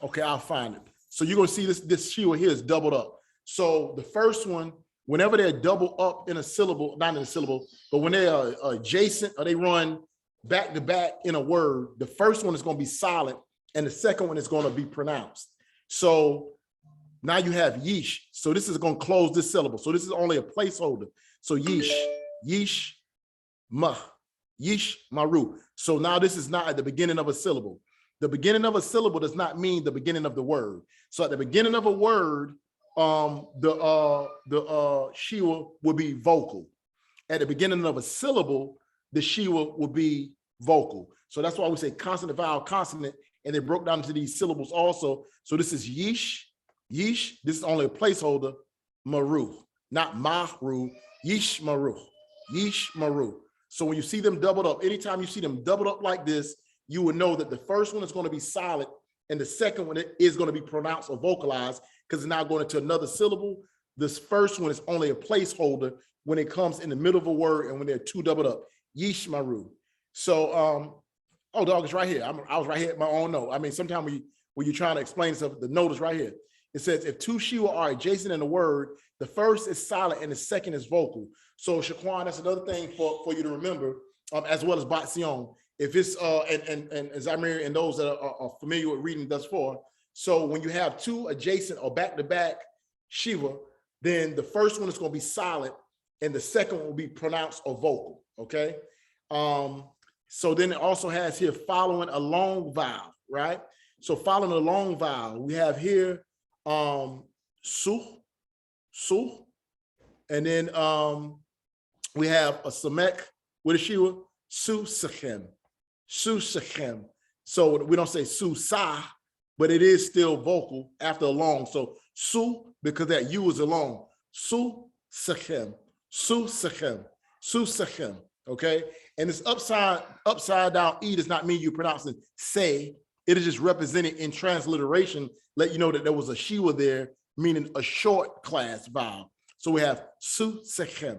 Okay, I'll find it. So you're gonna see this Shiva here is doubled up. So the first one, whenever they're double up in a syllable, not in a syllable, but when they are adjacent or they run back to back in a word, the first one is going to be silent and the second one is going to be pronounced. So now you have yeesh. So this is going to close this syllable. So this is only a placeholder. So yeesh, yeesh, ma, yeesh, maru. So now this is not at the beginning of a syllable. The beginning of a syllable does not mean the beginning of the word. So at the beginning of a word, the Shiva will be vocal. At the beginning of a syllable, the Shiva will be vocal. So that's why we say consonant, vowel, consonant, and they broke down into these syllables also. So this is yeesh, yeesh. This is only a placeholder, maru. not mahru, yishmaru, yishmaru. So when you see them doubled up, anytime you see them doubled up like this, you will know that the first one is going to be silent and the second one is going to be pronounced or vocalized because it's now going into another syllable. This first one is only a placeholder when it comes in the middle of a word and when they're two doubled up. Yishmaru. So, oh, dog, it's right here. I was right here at my own note. I mean, sometimes when you're trying to explain stuff, the note is right here. It says, if two Shiva are adjacent in the word, the first is silent and the second is vocal. So, Shaquan, that's another thing for you to remember, as well as Batsion. If it's, and Zamir and those that are familiar with reading thus far. So when you have two adjacent or back-to-back Shiva, then the first one is going to be silent and the second one will be pronounced or vocal, okay? So then it also has here following a long vowel, right? So following a long vowel, we have here su, and then we have a Samak with a Shiva, su Sachem. So we don't say su sa, but it is still vocal after a long. So su, because that U is a long. Su Sachem, okay? And this upside down E does not mean you pronouncing say. It is just represented in transliteration, let you know that there was a Shiva there, meaning a short class vowel. So we have su Sachem,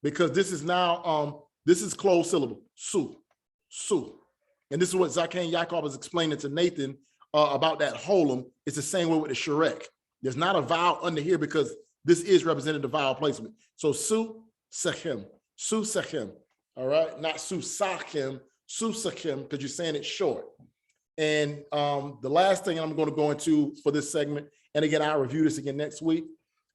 because this is now, this is closed syllable, su. And this is what Zaqan Yaiqab is explaining to Nathan about that holum. It's the same way with the sharek. There's not a vowel under here because this is represented the vowel placement. So su Sachem, all right? Not su Sachem, because you're saying it short. And the last thing I'm going to go into for this segment, and again, I'll review this again next week.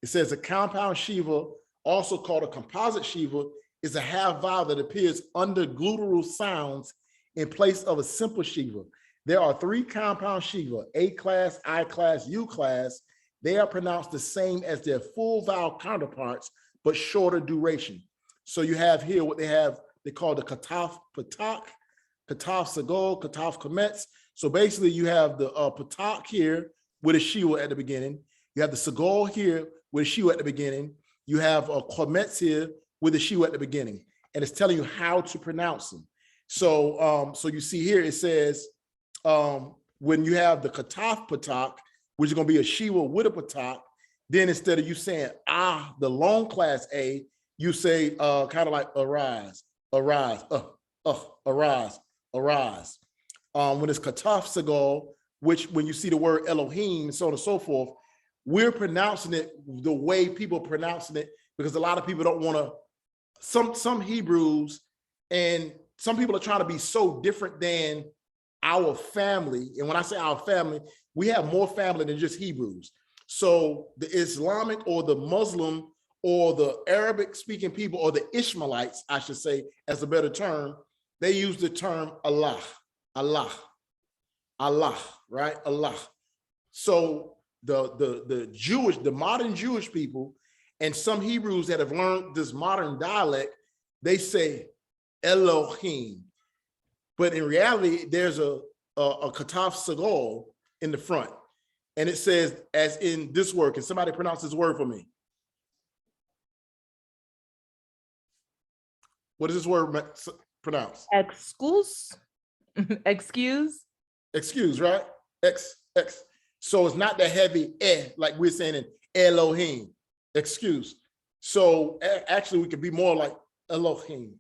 It says a compound Shiva, also called a composite Shiva, is a half vowel that appears under guttural sounds in place of a simple Shiva. There are three compound Shiva, A class, I class, U class. They are pronounced the same as their full vowel counterparts, but shorter duration. So you have here what they call the kataf patak, kataf sagol, kataf kometz. So basically you have the patak here with a Shiva at the beginning. You have the sagol here with a Shiva at the beginning. You have a kometz here with a Shiva at the beginning, and it's telling you how to pronounce them. So, so you see here, it says, when you have the kataf patak, which is going to be a Shiva with a patak, then instead of you saying the long class A, you say kind of like arise. When it's kataf sagal, which when you see the word Elohim and so on and so forth, we're pronouncing it the way people are pronouncing it, because a lot of people don't want to, some Hebrews and some people are trying to be so different than our family. And when I say our family, we have more family than just Hebrews. So the Islamic or the Muslim or the Arabic speaking people, or the Ishmaelites, I should say, as a better term, they use the term Allah, right? Allah. So the modern Jewish people and some Hebrews that have learned this modern dialect, they say Elohim. But in reality, there's a kataf sagal in the front. And it says, as in this word, can somebody pronounce this word for me? What is this word pronounced? Excuse. Excuse, right? X. So it's not that heavy like we're saying in Elohim. Excuse. So actually we could be more like Elohim.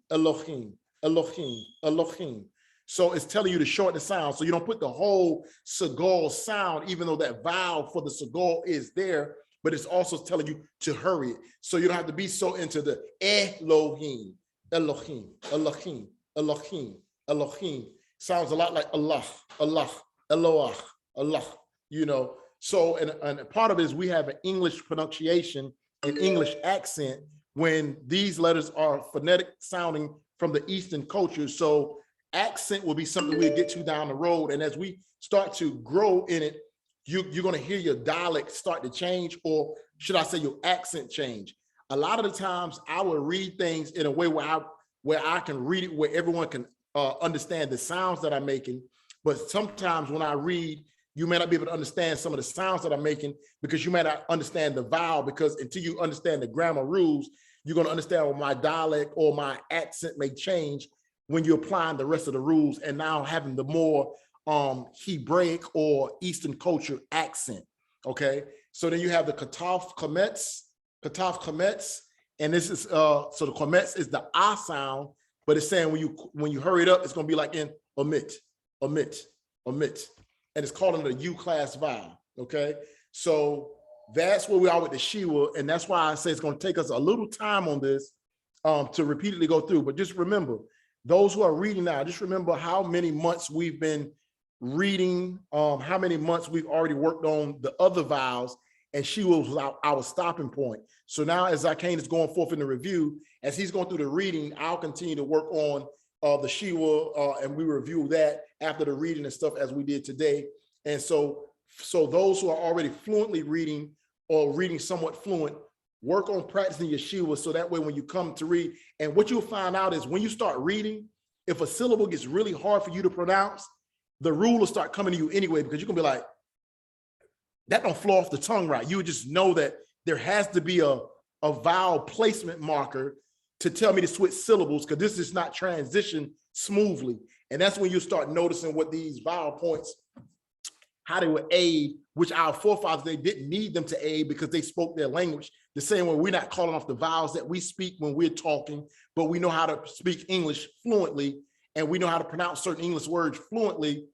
So it's telling you to shorten the sound. So you don't put the whole sagal sound, even though that vowel for the sagal is there, but it's also telling you to hurry it. So you don't have to be so into the Elohim. Sounds a lot like Allah, you know. So, and part of it is we have an English pronunciation and English accent when these letters are phonetic sounding from the Eastern culture. So accent will be something we'll get to down the road. And as we start to grow in it, you're going to hear your dialect start to change, or should I say your accent change. A lot of the times I will read things in a way where I can read it, where everyone can understand the sounds that I'm making. But sometimes when I read you may not be able to understand some of the sounds that I'm making because you may not understand the vowel, because until you understand the grammar rules, you're going to understand what my dialect or my accent may change when you're applying the rest of the rules and now having the more Hebraic or Eastern culture accent. Okay, so then you have the kataf kametz, and this is so the kametz is the ah sound, but it's saying when you hurry it up, it's going to be like in omit, and it's called a U class vowel. Okay, so that's where we are with the Shiva, and that's why I say it's going to take us a little time on this to repeatedly go through. But just remember, those who are reading now, just remember how many months we've been reading, how many months we've already worked on the other vowels, and Shiva was our stopping point. So now as Zaqan is going forth in the review, as he's going through the reading, I'll continue to work on the Shiva, and we review that after the reading and stuff as we did today. And so those who are already fluently reading or reading somewhat fluent, work on practicing your Shiva, so that way when you come to read, and what you'll find out is when you start reading, if a syllable gets really hard for you to pronounce, the rule will start coming to you anyway, because you're gonna be like, that don't flow off the tongue right. You would just know that there has to be a vowel placement marker to tell me to switch syllables, because this is not transition smoothly. And that's when you start noticing what these vowel points, how they would aid, which our forefathers, they didn't need them to aid because they spoke their language. The same way we're not calling off the vowels that we speak when we're talking, but we know how to speak English fluently, and we know how to pronounce certain English words fluently,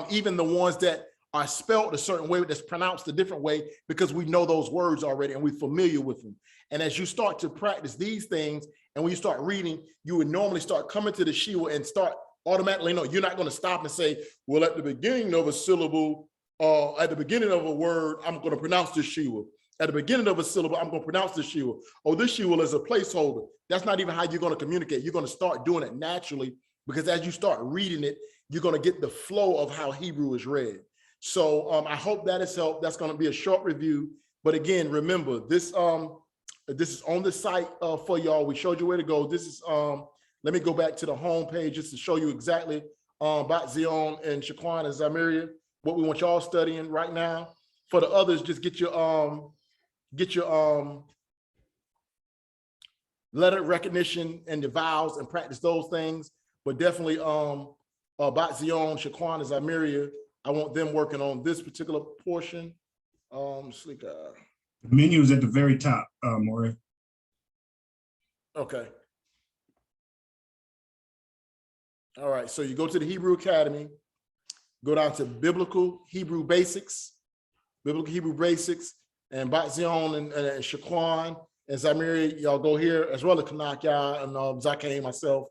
even the ones that are spelled a certain way that's pronounced a different way, because we know those words already and we're familiar with them. And as you start to practice these things, and when you start reading, you would normally start coming to the Shiva and start automatically, no, you're not going to stop and say, well, at the beginning of a syllable, at the beginning of a word, I'm going to pronounce this Shiva. At the beginning of a syllable, I'm going to pronounce this Shiva. Oh, this Shiva is a placeholder. That's not even how you're going to communicate. You're going to start doing it naturally, because as you start reading it, you're going to get the flow of how Hebrew is read. So I hope that has helped. That's going to be a short review. But again, remember, this is on the site for y'all. We showed you where to go. This is, let me go back to the home page just to show you exactly about Zion and Shaquan and Zamiria, what we want y'all studying right now. For the others, just get your letter recognition and the vowels and practice those things. But definitely about Zion, Shaquan, and Zamiria, I want them working on this particular portion. The menu is at the very top, Moreh. Okay. All right, so you go to the Hebrew Academy, go down to Biblical Hebrew Basics, and Bat Zion and Shaquan and Zamiria, y'all go here, as well as Kanakya and Zaqan, myself,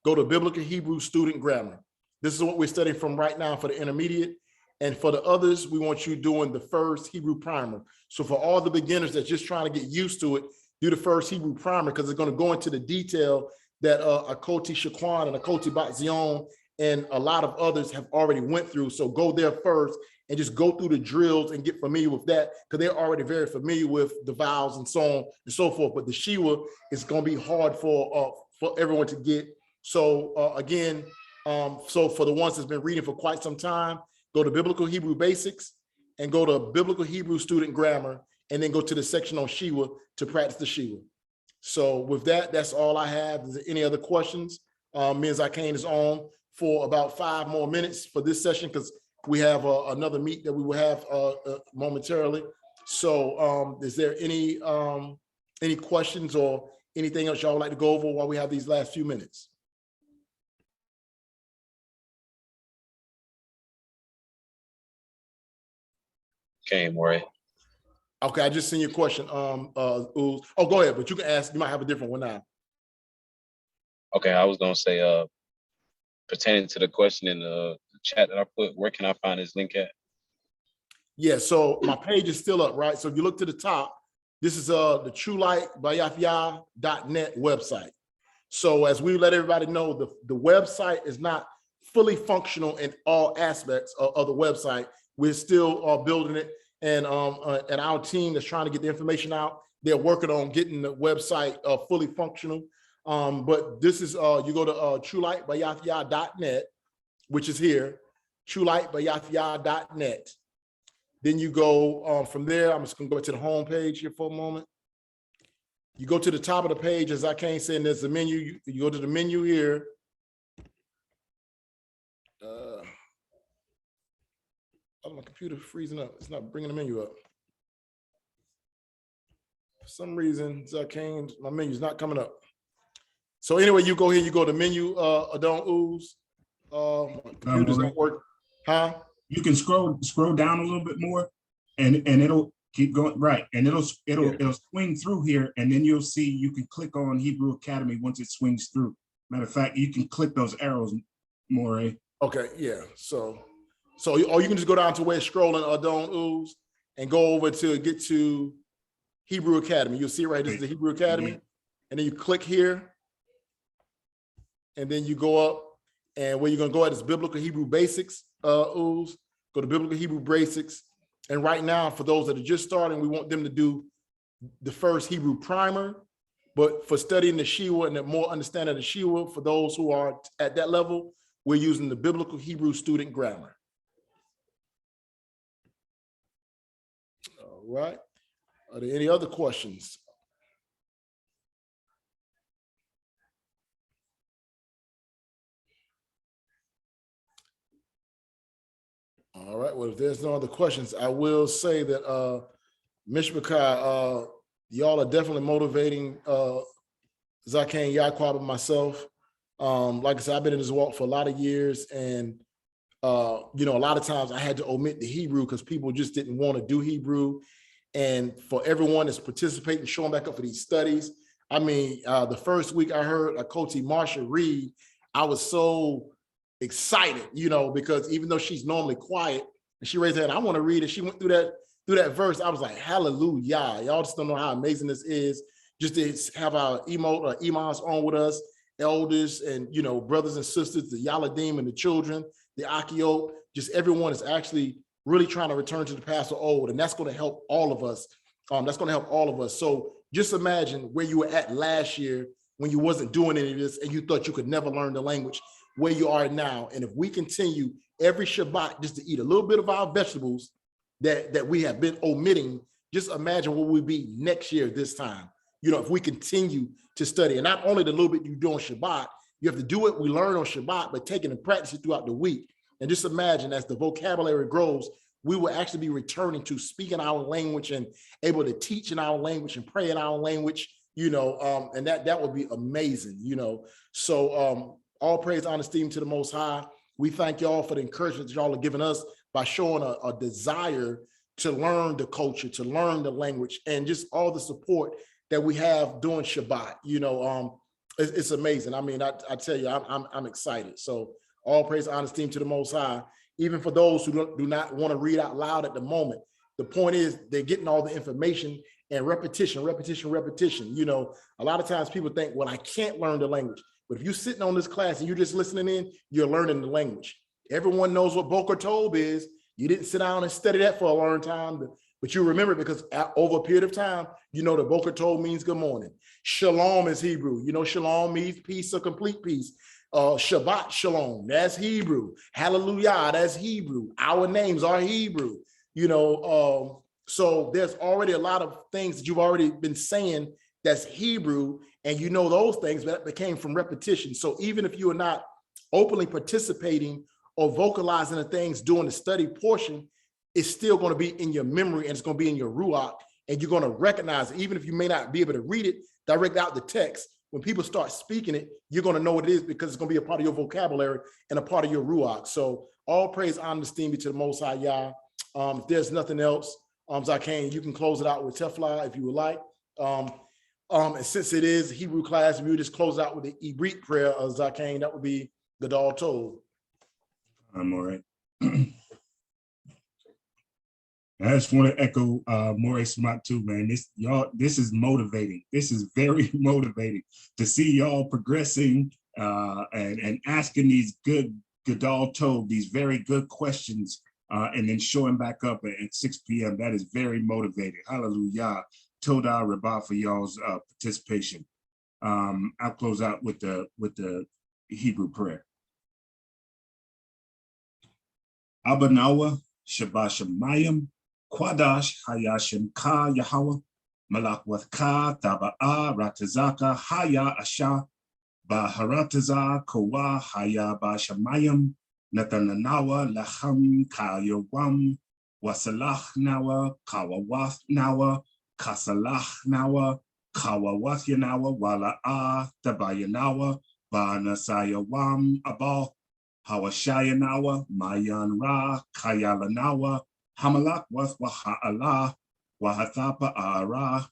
go to Biblical Hebrew Student Grammar. This is what we're studying from right now for the intermediate. And for the others, we want you doing the first Hebrew primer. So for all the beginners that's just trying to get used to it, do the first Hebrew primer, because it's going to go into the detail that Akoti Shaquan and Akoti Bat Zion and a lot of others have already went through. So go there first and just go through the drills and get familiar with that, because they're already very familiar with the vowels and so on and so forth. But the Shiva is going to be hard for everyone to get. So again, so for the ones that's been reading for quite some time, go to Biblical Hebrew Basics and go to Biblical Hebrew Student Grammar, and then go to the section on Shiva to practice the Shiva. So with that, that's all I have. Is there any other questions? Me and Zaqan is on for about 5 more minutes for this session, because we have another meet that we will have momentarily. So is there any questions or anything else y'all would like to go over while we have these last few minutes? Okay, Moreh. Okay, I just seen your question. Oh, go ahead, but you can ask. You might have a different one now. Okay, I was gonna say, pertaining to the question in the chat that I put, where can I find this link at? Yeah, so my page is still up, right? So if you look to the top, this is the truelightbyafia.net website. So as we let everybody know, the website is not fully functional in all aspects of the website. We're still building it, and our team is trying to get the information out. They're working on getting the website fully functional. But this is, you go to truelightbyafia.net, which is here, truelightbyafia.net. Then you go from there. I'm just gonna go to the home page here for a moment. You go to the top of the page, as I can't say, and there's the menu. You go to the menu here. Oh, my computer freezing up. It's not bringing the menu up. For some reason, Zaqan, my menu's not coming up. So anyway, you go here, you go to menu, Adon Ooze. My computer's not working. Huh? You can scroll down a little bit more, and it'll keep going, right, and it'll swing through here, and then you'll see you can click on Hebrew Academy once it swings through. Matter of fact, you can click those arrows, Moreh. Okay, yeah. So or you can just go down to where it's scrolling, Adon Ooze, and go over to get to Hebrew Academy. You'll see right, this is the Hebrew Academy, and then you click here, and then you go up, and where you're gonna go at is Biblical Hebrew Basics. Ooze, go to Biblical Hebrew Basics. And right now, for those that are just starting, we want them to do the first Hebrew primer. But for studying the Shiva and the more understanding of the Shiva, for those who are at that level, we're using the Biblical Hebrew Student Grammar. All right. Are there any other questions? All right, well, if there's no other questions, I will say that Mishpakai, y'all are definitely motivating Zaqan, Yaiqab, and myself. Like I said, I've been in this walk for a lot of years, and you know, a lot of times I had to omit the Hebrew because people just didn't want to do Hebrew. And for everyone that's participating, showing back up for these studies, I mean, the first week I heard Akoti Marsha read, I was so excited, you know, because even though she's normally quiet, and she raised her hand, I want to read it. She went through that verse. I was like, hallelujah. Y'all just don't know how amazing this is. Just to have our imams on with us, elders and, you know, brothers and sisters, the Yaladim and the children, the Akio, just everyone is actually really trying to return to the past of old. And that's going to help all of us. That's going to help all of us. So just imagine where you were at last year when you wasn't doing any of this and you thought you could never learn the language, where you are now. And if we continue every Shabbat just to eat a little bit of our vegetables that we have been omitting, just imagine what we'll be next year this time. You know, if we continue to study, and not only the little bit you do on Shabbat, you have to do what we learn on Shabbat, but take it and practice it throughout the week. And just imagine as the vocabulary grows, we will actually be returning to speaking our language and able to teach in our language and pray in our language, you know, and that would be amazing, you know. So all praise, honor, esteem to the Most High. We thank y'all for the encouragement that y'all are giving us by showing a desire to learn the culture, to learn the language, and just all the support that we have during Shabbat. You know, it's amazing. I mean, I tell you, I'm excited. So all praise, honor, esteem to the Most High. Even for those who do not want to read out loud at the moment, the point is they're getting all the information and repetition. You know, a lot of times people think, well, I can't learn the language. But if you're sitting on this class and you're just listening in, you're learning the language. Everyone knows what Boker Tob is. You didn't sit down and study that for a long time, but you remember it because over a period of time, you know that Boker Tob means good morning. Shalom is Hebrew. You know, shalom means peace or complete peace. Shabbat shalom, that's Hebrew. Hallelujah, that's Hebrew. Our names are Hebrew. You know, so there's already a lot of things that you've already been saying that's Hebrew, and you know those things that came from repetition. So even if you are not openly participating or vocalizing the things during the study portion, it's still going to be in your memory and it's going to be in your ruach, and you're going to recognize it. Even if you may not be able to read it direct out the text, when people start speaking it, you're going to know what it is because it's going to be a part of your vocabulary and a part of your ruach. So all praise, honor, esteem be to the Most High Yah. If there's nothing else, Zaqan, you can close it out with Teflah if you would like. And since it is Hebrew class, we would just close out with the Ibrit prayer of Zaqan. That would be Gadol Tov. I'm all right. I just want to echo Moreh Samak too, man. This is motivating. This is very motivating to see y'all progressing and asking these good Gadol Tov, these very good questions, and then showing back up at 6 p.m. That is very motivating. Hallelujah. Toda Rabbah for y'all's participation. I'll close out with the Hebrew prayer. Abba Nawa, Shabbat Shemayim, Kwadash Hayashin Ka Yahweh, Malakweth Ka Taba'a Ratazaka Haya Asha, Baharataza Kowa Haya Bashamayim, Natananawa Lacham Kayawam, Wasalach Nawa, Kawawath Nawa, Kasalach Nawa, Kawawath Yanawa, Wala'a, Tabayanawa, Banasayawam Abal, Hawashayanawa, Mayan Ra, Kayalanawa, Hamalak was Waha'ala, Wahathapa Ara,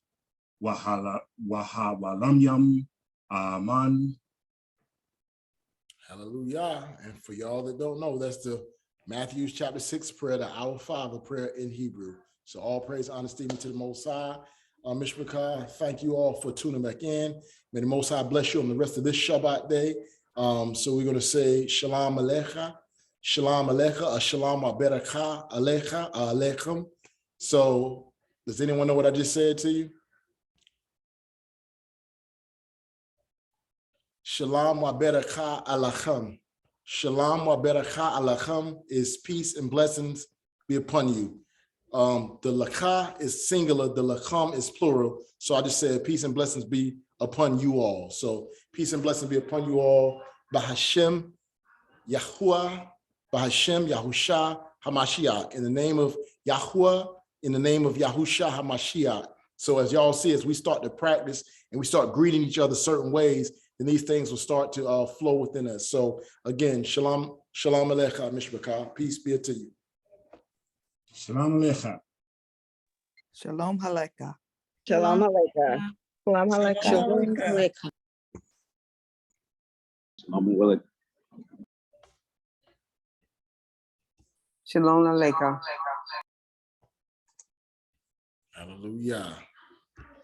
Wahawalamyam, Aman. Hallelujah. And for y'all that don't know, that's the Matthew chapter 6 prayer, the Our Father prayer in Hebrew. So all praise, honor, esteem to the Most High. Mishpachah, thank you all for tuning back in. May the Most High bless you on the rest of this Shabbat day. So we're going to say Shalom Alecha, Shalom Alecha, Shalom Aberachah, Alecha, Alechem. So does anyone know what I just said to you? Shalom wa berakah alachem. Shalom wa berakah alachem is peace and blessings be upon you. The lakah is singular, the lachem is plural. So I just said peace and blessings be upon you all. So peace and blessings be upon you all. Bahashem Yahuwah, Bahashem Yahusha Hamashiach. In the name of Yahuwah, in the name of Yahusha Hamashiach. So as y'all see, as we start to practice and we start greeting each other certain ways, then these things will start to flow within us. So again, shalom, shalom alecha, mishpachah. Peace be to you. Shalom Alecha. Shalom Haleka. Shalom Aleichem. Shalom Aleichem. Shalom Aleichem. Shalom Aleichem. Hallelujah.